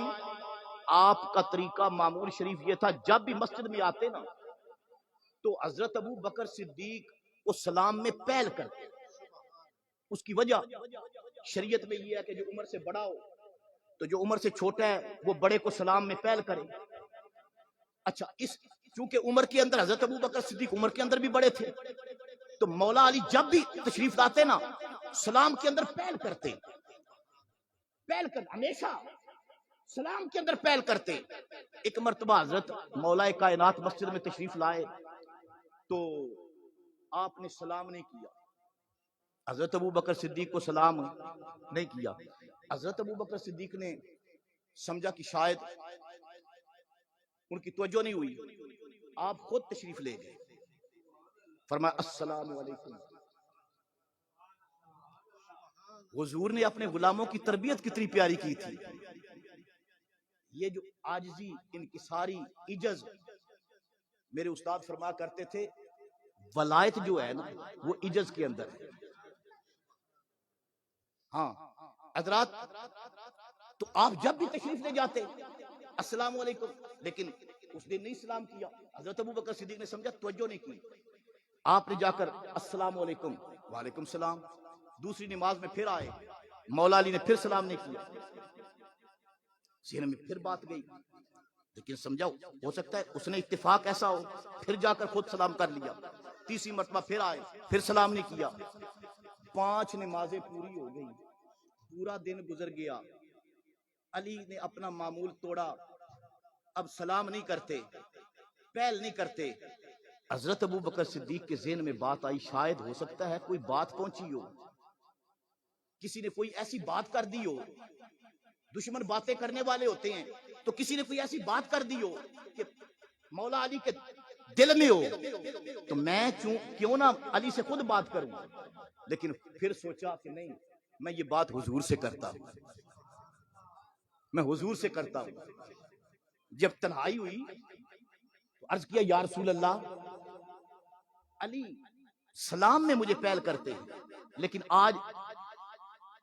آپ کا طریقہ معمول شریف یہ تھا جب بھی مسجد میں آتے نا تو حضرت ابو بکر صدیق اس سلام میں پہل کرتے. اس کی وجہ شریعت میں یہ ہے کہ جو عمر سے بڑا ہو تو جو عمر سے چھوٹا ہے وہ بڑے کو سلام میں پہل کرے. اچھا چونکہ عمر کے اندر حضرت ابوبکر صدیق عمر کے اندر بھی بڑے تھے تو مولا علی جب بھی تشریف لاتے نا سلام کے اندر پہل کرتے, ہمیشہ سلام کے اندر پہل کرتے. ایک مرتبہ حضرت مولا کائنات مسجد میں تشریف لائے تو آپ نے سلام نہیں کیا, حضرت ابوبکر صدیق کو سلام نہیں کیا. حضرت ابوبکر صدیق نے سمجھا کہ شاید ان کی توجہ نہیں ہوئی, آپ خود تشریف لے گئے, فرمایا السلام علیکم. حضور نے اپنے غلاموں کی تربیت کتنی پیاری کی تھی. یہ جو عاجزی, انکساری, عجز, میرے استاد فرمایا کرتے تھے ولایت جو ہے نا وہ عجز کے اندر ہے. ہاں حضرات, تو آپ جب بھی تشریف لے جاتے السلام علیکم, لیکن اس نے نہیں سلام کیا. حضرت ابوبکر صدیق نے سمجھا توجہ نہیں کی, آپ نے جا کر السلام علیکم, وعلیکم السلام. دوسری نماز میں پھر آئے, مولا علی نے پھر سلام نہیں کیا. ذہن میں پھر بات گئی, لیکن سمجھا ہو سکتا ہے اس نے اتفاق ایسا ہو, پھر جا کر خود سلام کر لیا. تیسری مرتبہ پھر آئے, پھر سلام نہیں کیا. 5 نمازیں پوری ہو گئی, پورا دن گزر گیا, علی نے اپنا معمول توڑا, اب سلام نہیں کرتے, پہل نہیں کرتے. حضرت ابوبکر صدیق کے ذہن میں بات آئی شاید ہو سکتا ہے کوئی بات پہنچی ہو, کسی نے کوئی ایسی بات کر دی ہو. دشمن باتیں کرنے والے ہوتے ہیں, تو کسی نے کوئی ایسی بات کر دی ہو کہ مولا علی کے دل میں ہو, تو میں کیوں نہ علی سے خود بات کروں. لیکن پھر سوچا کہ نہیں, میں یہ بات حضور سے کرتا ہوں, میں حضور سے کرتا ہوں. جب تنہائی ہوئی تو عرض کیا یا رسول اللہ, علی سلام میں مجھے پہل کرتے ہیں, لیکن آج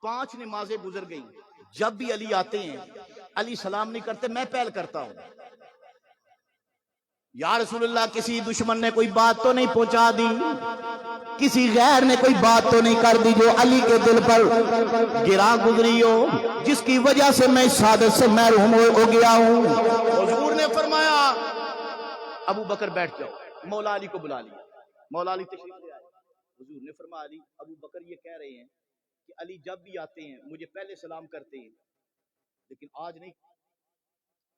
5 نمازیں گزر گئی, جب بھی علی آتے ہیں علی سلام نہیں کرتے, میں پہل کرتا ہوں. یا رسول اللہ, کسی دشمن نے کوئی بات تو نہیں پہنچا دی, کسی غیر نے کوئی بات تو نہیں کر دی جو علی کے دل پر گرا گزری ہو, جس کی وجہ سے میں اس سعادت سے محروم ہو گیا ہوں. حضور نے فرمایا ابو بکر بیٹھ جاؤ. مولا علی کو بلا لیا, مولا علی تشریف لے آئے. حضور نے فرمایا علی, ابو بکر یہ کہہ رہے ہیں کہ علی جب بھی آتے ہیں مجھے پہلے سلام کرتے ہیں, لیکن آج نہیں.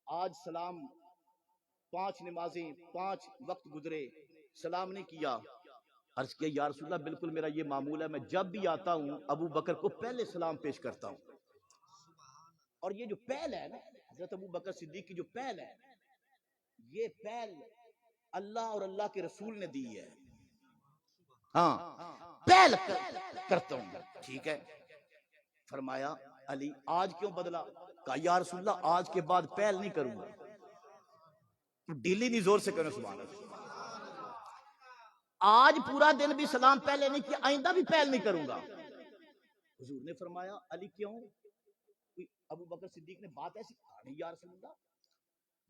آج سلام 5 نمازیں 5 وقت گزرے, سلام نہیں کیا. عرض کیا یا رسول اللہ, بالکل میرا یہ معمول ہے, میں جب بھی آتا ہوں ابو بکر کو پہلے سلام پیش کرتا ہوں. اور یہ جو پہل ہے نا حضرت ابو بکر صدیق کی جو پہل ہے, یہ پہل اللہ اور اللہ کے رسول نے دی ہے. ہاں پہل کرتا ہوں. ٹھیک ہے, فرمایا علی آج کیوں بدلا؟ کہا یا رسول اللہ آج کے بعد پہل نہیں کروں گا. ڈیلی نہیں, زور سے کرو سبحان اللہ. آج پورا دن بھی سلام پہلے نہیں کیا, آئندہ بھی پہل نہیں کروں گا. حضور نے فرمایا علی کیوں؟ ابو بکر صدیق نے بات ایسی کہا نہیں یا رسول اللہ,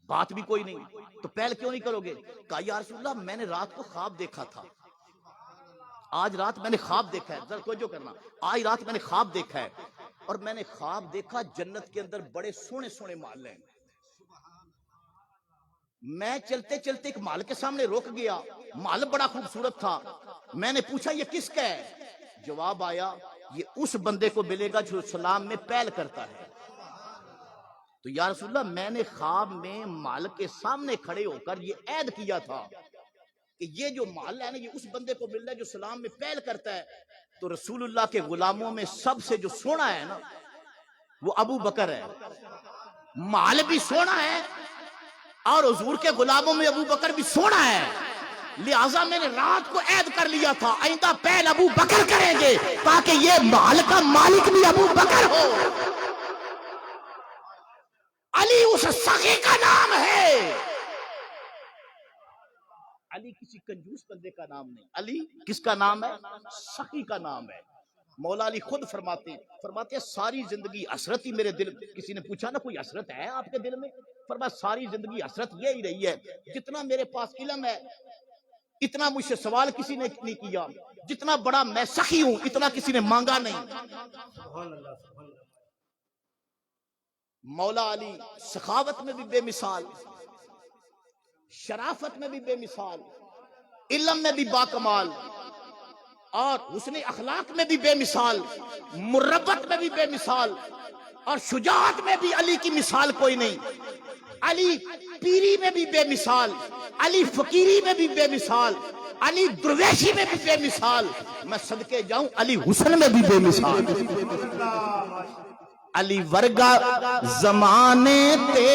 بات بھی کوئی نہیں تو پہل کیوں نہیں کرو گے؟ کہا یا رسول اللہ میں نے رات کو خواب دیکھا تھا, آج رات میں نے خواب دیکھا ہے, ذرا توجہ کرنا, آج رات میں نے خواب دیکھا ہے, اور میں نے خواب دیکھا جنت کے اندر بڑے سونے سونے محل ہیں. میں چلتے چلتے ایک محل کے سامنے رک گیا, محل بڑا خوبصورت تھا. میں نے پوچھا یہ کس کا ہے؟ جواب آیا یہ اس بندے کو ملے گا جو سلام میں پہل کرتا ہے. تو یا رسول اللہ میں نے خواب میں محل کے سامنے کھڑے ہو کر یہ عہد کیا تھا کہ یہ جو محل ہے نا یہ اس بندے کو مل رہا ہے جو سلام میں پہل کرتا ہے. تو رسول اللہ کے غلاموں میں سب سے جو سونا ہے نا وہ ابو بکر ہے. محل بھی سونا ہے اور حضور کے غلاموں میں ابو بکر بھی سونا ہے, لہٰذا میں نے رات کو عہد کر لیا تھا آئندہ پہل ابو بکر کریں گے تاکہ یہ محل کا مالک بھی ابو بکر ہو. علی اس سخی کا نام ہے, علی کسی کنجوس بندے کا نام نہیں. علی کس کا نام ہے؟ سخی کا نام ہے. مولا علی خود فرماتے ہیں ساری زندگی حسرت ہی میرے دل. کسی نے پوچھا نا کوئی حسرت ہے آپ کے دل میں؟ فرمایا ساری زندگی حسرت یہی رہی ہے, جتنا میرے پاس علم ہے اتنا مجھ سے سوال کسی نے نہیں کیا, جتنا بڑا میں سخی ہوں اتنا کسی نے مانگا نہیں. مولا علی سخاوت میں بھی بے مثال، شرافت میں بھی بے مثال، علم میں بھی باکمال، اور حسن اخلاق میں بھی بے مثال، مربت میں بھی بے مثال، اور شجاعت میں بھی علی کی مثال کوئی نہیں. علی پیری میں بھی بے مثال، علی فقیری میں بھی بے مثال، علی درویشی میں بھی بے مثال، میں صدقے جاؤں علی حسن میں بھی بے مثال. علی ورگا زمانے تے،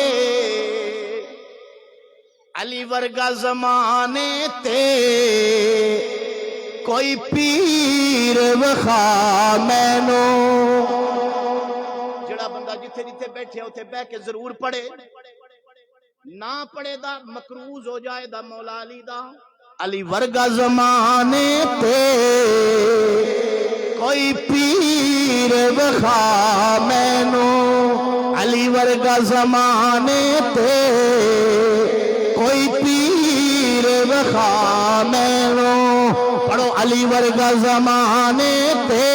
علی ورگا زمانے تے کوئی پیر وخا مینو. جڑا بندہ جتھے جتھے بیٹھے اتھے بیٹھ کے ضرور پڑھے، نہ پڑھے دا مقروض ہو جائے دا مولا علی دا. علی ورگا زمانے تے کوئی پیر وخا مینو، علی ورگا زمانے تے کوئی پیر وخا مینو. پڑھو علی ورگا زمانے تے.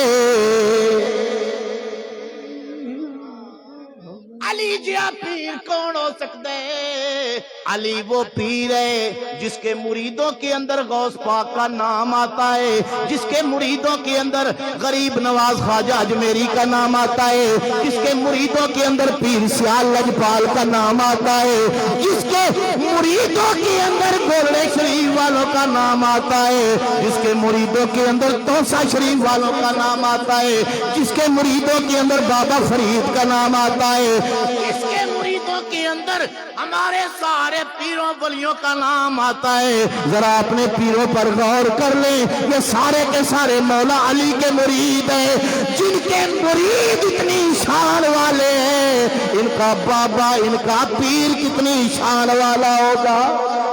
علی جیا پیر کون ہو سکتا ہے؟ علی وہ پیر ہے جس کے مریدوں کے اندر غوث پاک کا نام آتا ہے، جس کے مریدوں کے اندر غریب نواز خواجہ اجمیری کا نام آتا ہے، جس کے مریدوں کے اندر پیر سیال لجپال کا نام آتا ہے، جس کے مریدوں کے اندر گولڑے شریف والوں کا نام آتا ہے، جس کے مریدوں کے اندر توسا شریف والوں کا نام آتا ہے، جس کے مریدوں کے اندر بابا فرید کا نام آتا ہے، جس کے مریدوں کے اندر ہمارے سارے پیروں ولیوں کا نام آتا ہے. ذرا اپنے پیروں پر غور کر لیں، یہ سارے کے سارے مولا علی کے مرید ہیں. جن کے مرید اتنی شان والے ہیں، ان کا بابا، ان کا پیر کتنی شان والا ہوگا.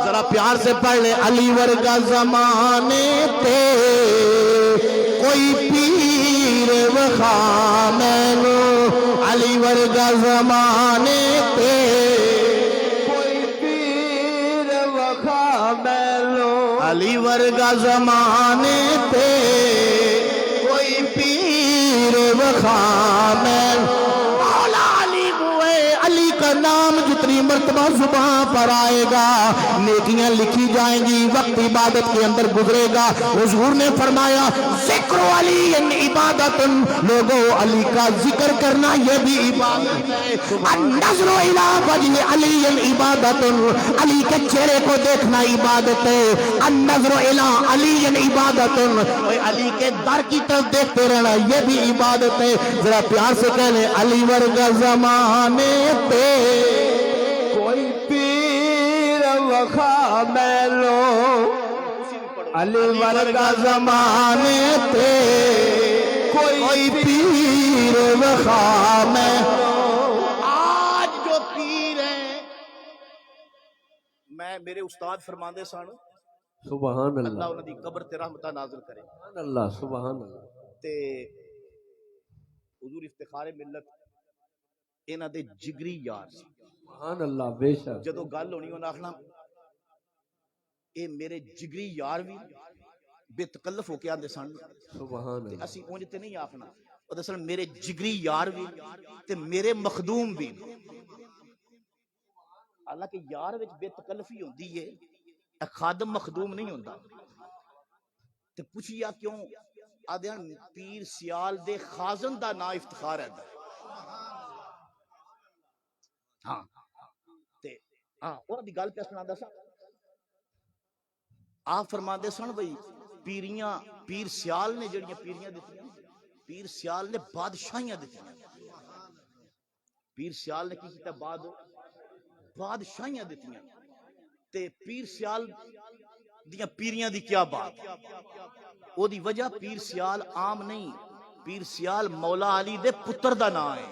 ذرا پیار سے پڑھ لیں. علی ورگا زمانے تے کوئی پیر وخا مینو، علی ورگا زمانے تے کوئی پیر وخا مینو، علی ورگا زمانے تے کوئی پیر وخا مینو. مولا علی ہوئے، علی کا نام جتنی مرتبہ زبان پر آئے گا نیکیاں لکھی جائیں گی، وقت عبادت کے اندر گزرے گا. حضور نے فرمایا ذکر علی عبادت، لوگوں علی کا ذکر کرنا یہ بھی عبادت ہے. النظر الی وجہ علی عبادت، علی کے چہرے کو دیکھنا عبادت ہے. النظر الی علی عبادت، علی کے در کی طرف دیکھتے رہنا یہ بھی عبادت ہے. ذرا پیار سے کہہ لیں. علی ورگا زمانے پہ کوئی پیر وخا مینو، علی ورگا زمانے تے کوئی پیر وخا مینو. آج جو پیر ہیں، میں میرے استاد فرماندے سن سبحان اللہ اللہ، انہاں دی قبر تے رحمتہ نازل کرے. سبحان اللہ، سبحان اللہ. تے حضور افتخار ملت انہاں دے جگری یار سی. سبحان اللہ، بے شک. جدو گل ہونی انہاں آخنا اے میرے جگری یار بھی بے تکلف ہو کے آندے سن. سبحان تے اللہ. اسی اونج تے نہیں آخنا، او دسن میرے جگری یار بھی تے میرے مخدوم بھی. حالانکہ یار وچ بے تکلفی ہوندی ہے، خادم مخدوم نہیں ہوندا. تے پوچھیا کیوں؟ آدھیاں پیر سیال دے خازن دا نا افتخار ہے. ہاں تے ہاں انہاں دی گل پہ سناندا سا. آپ فرماندے سن بھئی پیریاں، پیر سیال نے جڑیاں پیریاں دتیاں، پیر سیال نے بادشاہیاں دتیاں. پیر سیال نے کی کیتا؟ بادشاہیاں دتیاں. تے پیر سیال دیاں پیریاں دی کیا بات؟ او دی وجہ پیر سیال عام نہیں، پیر سیال مولا علی دے پتر دا نام ہے.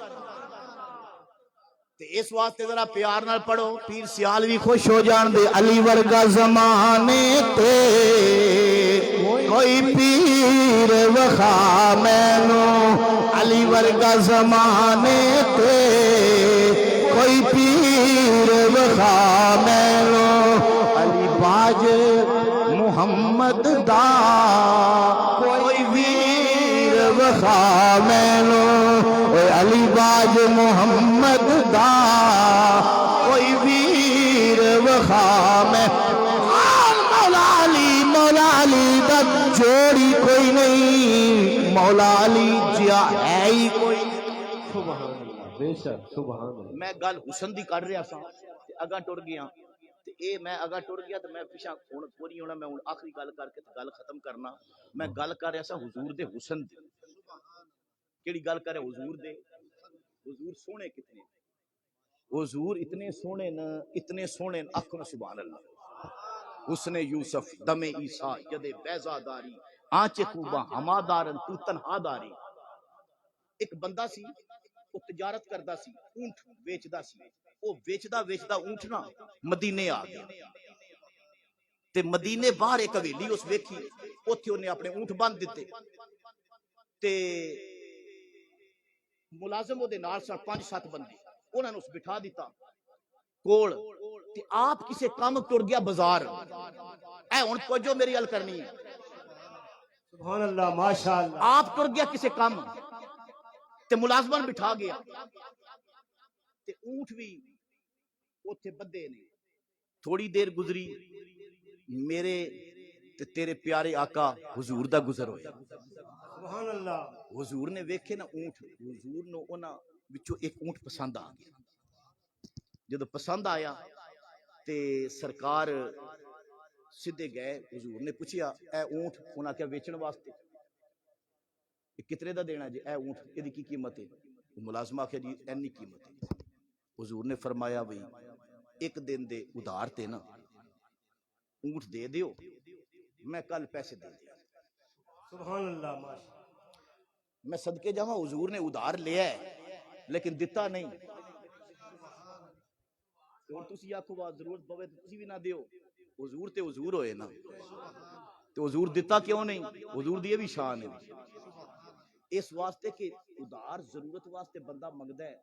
تے اس واسطے ذرا پیار نال پڑھو، پیر سیال بھی خوش ہو جان دے. علی ورگا زمانے تے کوئی پیر وخا مینو، علی ورگا زمانے تے کوئی پیر وخا مینو. علی باج محمد دا وخا مینو اے علی باج محمد دا کوئی ویر وخا میں مولا علی دا جوڑی کوئی نہیں مولا علی جیا ہے ہی کوئی سبحان اللہ بے شک سبحان اللہ میں گل حسن دی کر رہا سا تے اگاں ٹر گیا تے اے میں اگاں ٹر گیا تے میں پیچھے ہن پوری ہونا میں ہن آخری گل کر کے تے گل ختم کرنا میں گل کر رہا سا حضور دے حسن دی کیڑی گل کر رہا حضور دے حضور سونے کتنے حضور اتنے سونے آکھو سبحان اللہ حسن یوسف دم عیسیٰ ید بیضا داری آنچ خوبا ہما دارن تو تنہا داری ایک بندہ سی وہ تجارت کردا سی اونٹ ویچدا سی وہ ویچدا اونٹ نا مدینے آ گیا تے مدینے باہر ایک حویلی اس ویکھی اوتھے اونے اپنے اونٹ بند دیتے تے ملازم دے نال سن 5-7 بندے انہاں نوں اس بٹھا دیتا کول تے آپ کسے کام ٹر گیا بازار اے ہن توجہ میری گل کرنی ہے سبحان اللہ ماشاءاللہ آپ ٹر گیا کسے کام تے ملازمان بٹھا گیا تے اونٹ بھی اوتھے بدے نے تھوڑی دیر گزری میرے تے تیرے پیارے آقا حضور دا گزر ہویا سبحان اللہ حضور نے ویکھے نا اونٹ حضور نو انہاں وچوں ایک اونٹ پسند آ گیا جدو پسند آیا تے سرکار سدھے گئے حضور نے پوچھیا اے اونٹ انہاں کیا ویچن واسطے کتنے دا دینا جی اے اونٹ یہ کی قیمت ہے ملازم آخیا جی اینی قیمت ہے حضور نے فرمایا بھئی ایک دن دے ادھار تے نا اونٹ دے دیو میں کل پیسے دے دیا سبحان اللہ ماشاءاللہ میں صدقے جاواں حضور نے ادھار لیا ہے لیکن دتا نہیں اور تسی آکھو وا ضرورت پوے تے تسی بھی نہ دیو حضور تے حضور ہوئے نا تے حضور دتا کیوں نہیں حضور دی بھی شان ہے اس واسطے کہ ادھار ضرورت واسطے بندہ منگدا ہے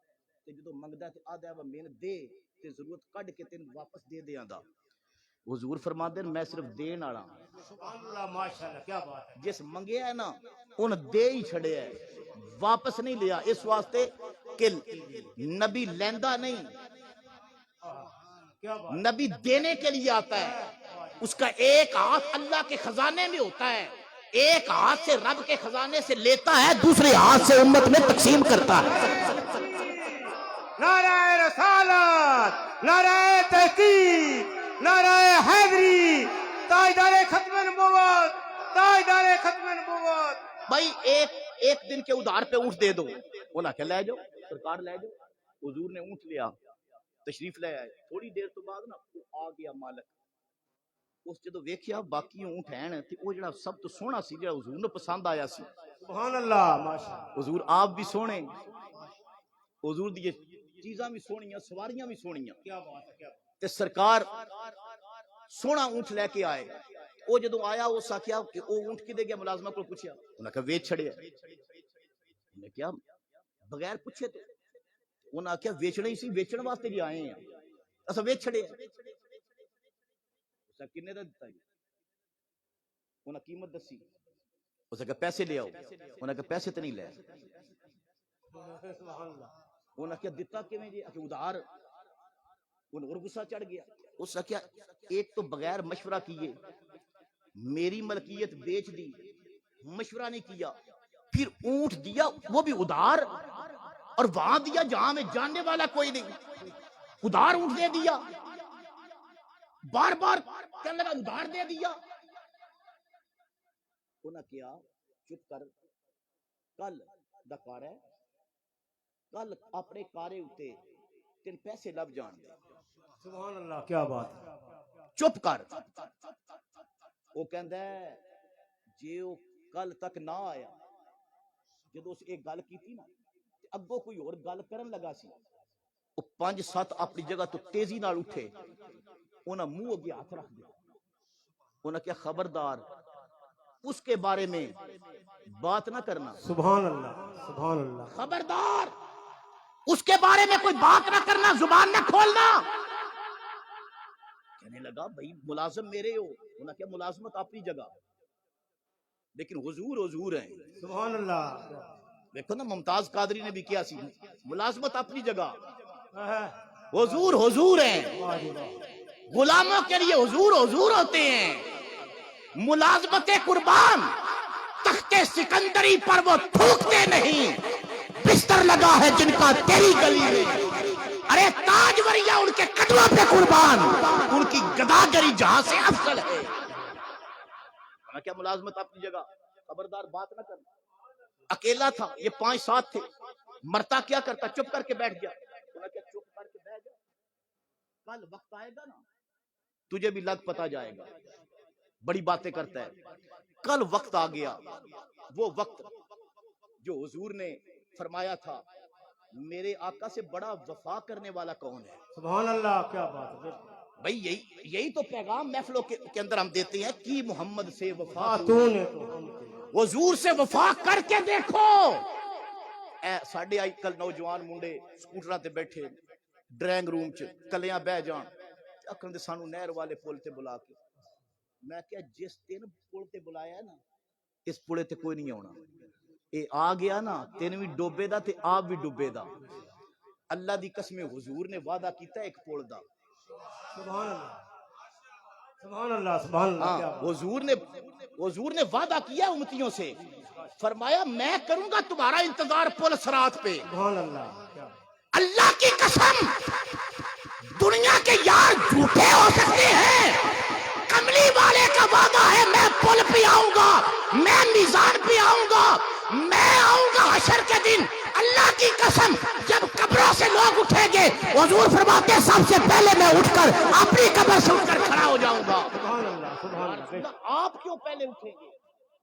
تے جدوں منگدا ہے تے آدا ہے میں دے تے ضرورت کڈ کے تین واپس دے دیاں دا حضور فرماندے میں صرف دین والا سبحان اللہ ماشاءاللہ کیا بات ہے جس منگیا ہے نا ان دے ہی چھڑیا ہے واپس نہیں لیا اس واسطے کہ نبی لیندا نہیں کیا بات نبی دینے کے لیے آتا ہے اس کا ایک ہاتھ اللہ کے خزانے میں ہوتا ہے ایک ہاتھ سے رب کے خزانے سے لیتا ہے دوسرے ہاتھ سے امت میں تقسیم کرتا ہے نعرہ رسالت نعرہ تحقیق نعرہ حیدری تاجدار ختم نبوت تاجدار ختم نبوت بھائی ایک دن کے ادھار پہ اونٹ دے دو انہاں کہ لے جاؤ سرکار لے جاؤ حضور نے اونٹ لیا تشریف لے آئے تھوڑی دیر تو بعد نا وہ آ گیا مالک اس جدو ویکھیا باقی اونٹ ہیں تے او جڑا سب تو سونا سی جڑا حضور نو پسند آیا سی سبحان اللہ ماشاءاللہ حضور آپ بھی سونے حضور دی چیزاں بھی سونیاں سواریاں بھی سونیاں کیا بات ہے کیا تے سرکار سونا اونٹ لے کے آئے او جدو آیا اس آکھیا کہ او اونٹ کدے گیا ملازمہ کو پوچھیا انہاں کہا ویچ چھڑیا انہاں کیا بغیر پوچھے تو انہاں کہا ویچنا ہی سی ویچن واسطے بھی آئے ہیں اسا ویچ چھڑیا اسا کنے دا دتا جی انہاں قیمت دسی اسا کہا پیسے لے آؤ انہاں کہا پیسے تے نہیں لے سبحان اللہ انہاں کہا دتا کیویں جی کہ ادھار انہوں اور غصہ چڑھ گیا اس نے کیا ایک تو بغیر مشورہ کیے میری ملکیت بیچ دی مشورہ نہیں کیا پھر اونٹ دیا وہ بھی ادھار اور وہاں دیا جہاں میں جاننے والا کوئی نہیں ادھار اونٹ دے دیا بار بار کہنے لگا ادھار دے دیا انہوں نے کیا چپ کر کل دکار ہے کل اپنے کارے ہوتے تین پیسے لب جان دے سبحان اللہ کیا بات ہے چپ کر وہ کہندا ہے جے وہ کل تک نہ آیا جدو اس ایک گل کیتی نا اگوں کوئی اور گل کرن لگا سی وہ 5-7 اپنی جگہ تو تیزی نال اٹھے انہاں منہ اگے ہاتھ رکھ دیا انہاں کیا خبردار اس کے بارے میں بات نہ کرنا سبحان اللہ خبردار اس کے بارے میں کوئی بات نہ کرنا زبان نہ کھولنا کہنے لگا بھائی ملازم میرے ہو انہاں کیا ملازمت اپنی جگہ لیکن حضور حضور ہیں. سبحان اللہ. دیکھو نا ممتاز قادری نے بھی کیا سی ملازمت اپنی جگہ. حضور حضور ہیں. غلاموں کے لیے حضور حضور ہوتے ہیں. ملازمت قربان تخت سکندری پر وہ تھوکتے نہیں. بستر لگا ہے جن کا تیری گلی میں. ارے تاج وریا ان کے قدموں پہ قربان. ان کی گداگری جہاں سے افضل ہے. کیا ملازمت اپنی جگہ. خبردار بات نہ کرنا. اکیلا تھا, یہ 5 ساتھ تھے. مرتا کیا کرتا, چپ کر کے بیٹھ گیا. چپ کر کے بیٹھ جا, کل وقت آئے گا نا تجھے بھی لگ پتا جائے گا. بڑی باتیں کرتا ہے. کل وقت آ گیا, وہ وقت جو حضور نے فرمایا تھا میرے آقا سے بڑا وفا کرنے والا کون ہے. سبحان اللہ. کیا بات ہے بھئی, یہی تو پیغام محفلوں کے اندر ہم دیتے ہیں کہ محمد سے وفا. حضور سے وفا کر کے دیکھو. ساڈے آئی کل نوجوان منڈے سکوٹراں تے بیٹھے ڈرائنگ روم چ کلیاں بہ جان آکھن دے سانو نہر والے پل تے بلا کے. میں کہا جس دن پل تے بلایا ہے نا اس پلے تے کوئی نہیں آنا. اے آ گیا نا تین بھی ڈوبے دا تے آپ بھی ڈوبے دا. اللہ دی قسم حضور نے وعدہ کیتا ایک پل دا. سبحان اللہ. سبحان اللہ. سبحان اللہ. حضور نے وعدہ کیا امتیوں سے. فرمایا میں کروں گا تمہارا انتظار پل صراط پہ. سبحان اللہ. اللہ کی قسم دنیا کے یار جھوٹے ہو سکتے ہیں. کملی والے کا وعدہ ہے میں پل پہ آؤں گا, میں میزان پہ آؤں گا, میں آؤں گا حشر کے دن. اللہ کی قسم جب قبروں سے لوگ اٹھیں گے حضور فرماتے ہیں سب سے پہلے میں اٹھ کر اپنی قبر سے اٹھ کر کھڑا ہو جاؤں گا. سبحان اللہ. سبحان اللہ. آپ کیوں پہلے اٹھیں گے.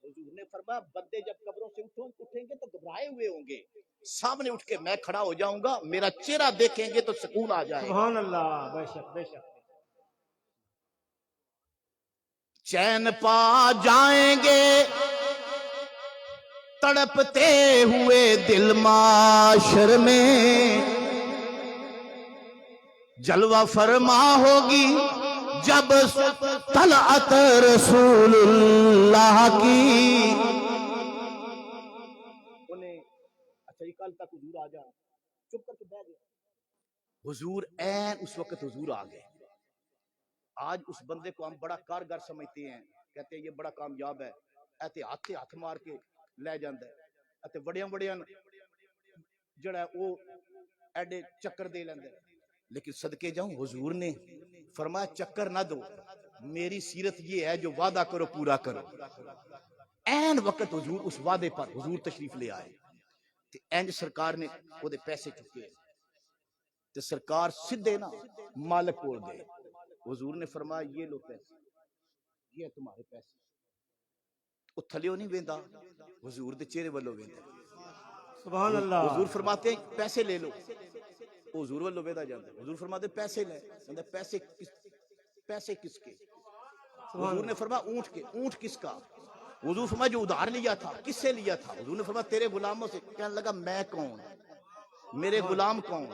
حضور نے فرمایا بندے جب قبروں سے اٹھیں گے تو گھبرائے ہوئے ہوں گے. سامنے اٹھ کے میں کھڑا ہو جاؤں گا, میرا چہرہ دیکھیں گے تو سکون آ جائے گا. سبحان اللہ. بے شک بے شک. چین پا جائیں گے تڑپتے ہوئے دل معاشر میں. جلوہ فرما ہوگی جب طلعت رسول اللہ کی. انہیں اچھا کل تک حضور آ جا, چپ کر کے بیٹھ گئے. حضور این اس وقت حضور آ گئے. آج اس بندے کو ہم بڑا کارگر سمجھتے ہیں, کہتے ہیں یہ بڑا کامیاب ہے, ایتے ہاتھ مار کے لے جاندا ہے, ایتے بڑیاں بڑیاں جڑا ہے وہ ایڈے چکر دے لیندا ہے. لیکن صدقے جاؤں حضور نے فرمایا چکر نہ دو, میری سیرت یہ ہے جو وعدہ کرو پورا کرو. این وقت حضور اس وعدے پر حضور تشریف لے آئے تے اینج سرکار نے وہ دے پیسے چکے تے سرکار سدھے نا مالک کول گئے. حضور نے فرمایا یہ لو پیسے, یہ تمہارے پیسے. وہ تھلیو نہیں ویندا, حضور دے چہرے والو ویندا. سبحان اللہ. حضور فرماتے ہیں پیسے لے لو, حضور والو ویندا جاندا. حضور فرماتے پیسے لے, کہندا پیسے کس کے. حضور نے فرمایا اونٹ کے. اونٹ کس کا. حضور فرمایا جو ادھار لیا تھا کس سے لیا تھا. حضور نے فرمایا تیرے غلاموں سے. کہنے لگا میں کون, میرے غلام کون.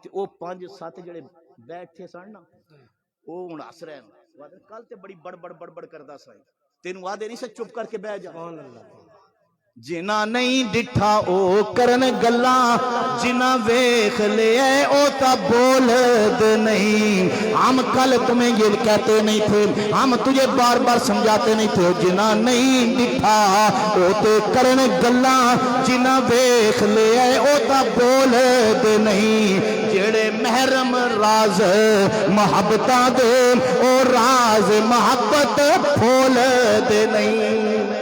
تے او 5-7 جڑے بیٹھے سن نا وہ ہن ہس رہے ہیں, کل تے بڑی بڑبڑ کردا سی, تینوں آدھے نہیں سے چپ کر کے بیٹھ جا. جنا نہیں ڈٹھا او کرن گلاں, جنا ویکھ لے او تا بول دے نہیں. ہم کل تمہیں یہ کہتے نہیں تھے, ہم تجھے بار بار سمجھاتے نہیں تھے. جنا نہیں ڈٹھا او تے کرن گلاں, جنا ویکھ لے او تا بول دے نہیں. جڑے محرم راز محبتاں دے او راز محبت کھول دے نہیں.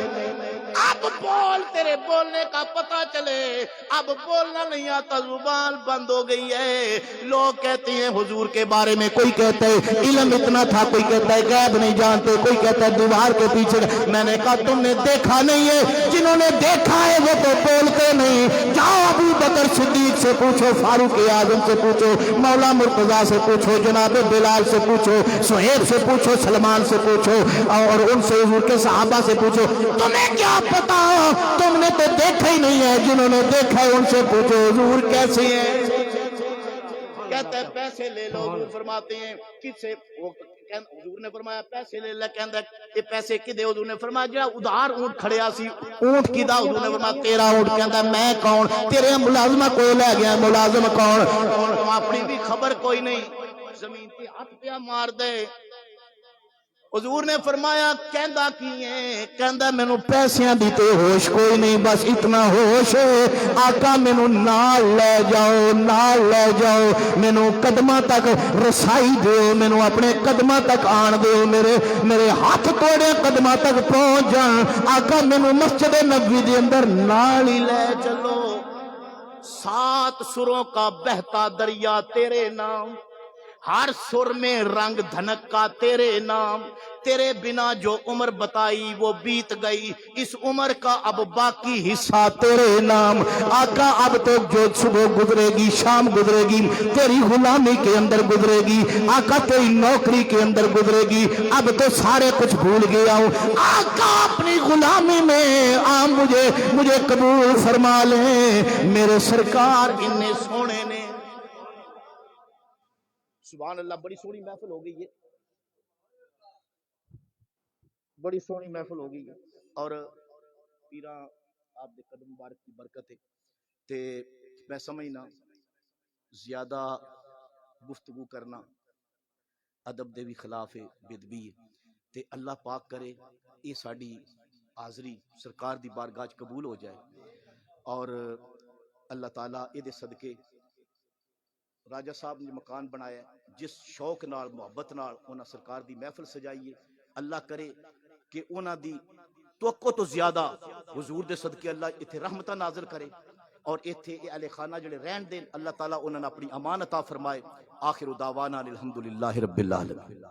اب بول, تیرے بولنے کا پتہ چلے. اب بولنا نہیں آتا, زبان بند ہو گئی ہے. لوگ کہتے ہیں حضور کے بارے میں, کوئی کہتا ہے علم اتنا تھا, کوئی کہتا ہے غیب نہیں جانتے, کوئی کہتا ہے دیوار کے پیچھے. میں نے کہا تم نے دیکھا نہیں ہے, جنہوں نے دیکھا ہے وہ تو بولتے نہیں. جاؤ ابو بکر صدیق سے پوچھو, فاروق اعظم سے پوچھو, مولا مرتضیٰ سے پوچھو, جناب بلال سے پوچھو, سہیب سے پوچھو, سلمان سے پوچھو, اور ان سے حضور کے صحابہ سے پوچھو. تمہیں کیا پتا, تم نے تو دیکھا ہی نہیں ہے. جنہوں نے دیکھا ہے ان سے پوچھو حضور کیسے ہیں. کہتے ہیں پیسے لے لو. حضور فرماتے ہیں کس سے, حضور نے فرمایا پیسے لے لے، کہندا یہ پیسے کدے؟ حضور نے فرمایا جڑا ادھار اونٹ کھڑیا سی اونٹ کیدا؟ حضور نے فرمایا تیرا اونٹ۔ کہندا میں کون؟ تیرے ملازمہ کوئی لے گیا، ملازم کون؟ اپنی بھی خبر کوئی نہیں، زمین تے ہاتھ پیا مار دے۔ حضور نے فرمایا کہندا کی ہے؟ کہندا مینوں پیسیاں دی تے ہوش کوئی نہیں، بس اتنا ہوش ہے آقا مینوں نال لے جاؤ، نال لے جاؤ، مینوں قدماں تک رسائی دیو، مینوں اپنے قدماں تک آن دیو، میرے ہاتھ توڑے قدماں تک پہنچ جان، آقا مینوں مسجد نبوی دے اندر نال ہی لے چلو۔ 7 سروں کا بہتا دریا تیرے نام، ہر سر میں رنگ دھنک کا تیرے نام، تیرے بنا جو عمر بتائی وہ بیت گئی، اس عمر کا اب باقی حصہ تیرے نام۔ آقا اب تو جو صبح گزرے گی، شام گزرے گی، تیری غلامی کے اندر گزرے گی، آقا تیری نوکری کے اندر گزرے گی، اب تو سارے کچھ بھول گیا ہوں، آقا اپنی غلامی میں مجھے قبول فرما لیں، میرے سرکار اتنے سونے نے۔ سبحان اللہ، بڑی سونی محفل ہو گئی ہے، بڑی سونی محفل ہو گئی ہے، اور پیراں آپ دے قدم مبارک کی برکت ہے تے میں سمجھنا زیادہ گفتگو کرنا ادب دے بھی خلاف ہے، بدبی ہے، تے اللہ پاک کرے یہ ساڈی حاضری سرکار دی بارگاہ وچ قبول ہو جائے، اور اللہ تعالیٰ یہ دے صدقے راجہ صاحب نے مکان بنایا ہے، جس شوق نال محبت نال انہاں سرکار دی محفل سجائی ہے، اللہ کرے کہ انہاں دی توقع تو زیادہ حضور دے صدقے اللہ اتھے رحمتہ نازل کرے، اور اتھے اہل خانہ جڑے رہن دین اللہ تعالیٰ انہاں نے اپنی امان عطا فرمائے۔ آخر دعوانا الحمدللہ رب العالمین۔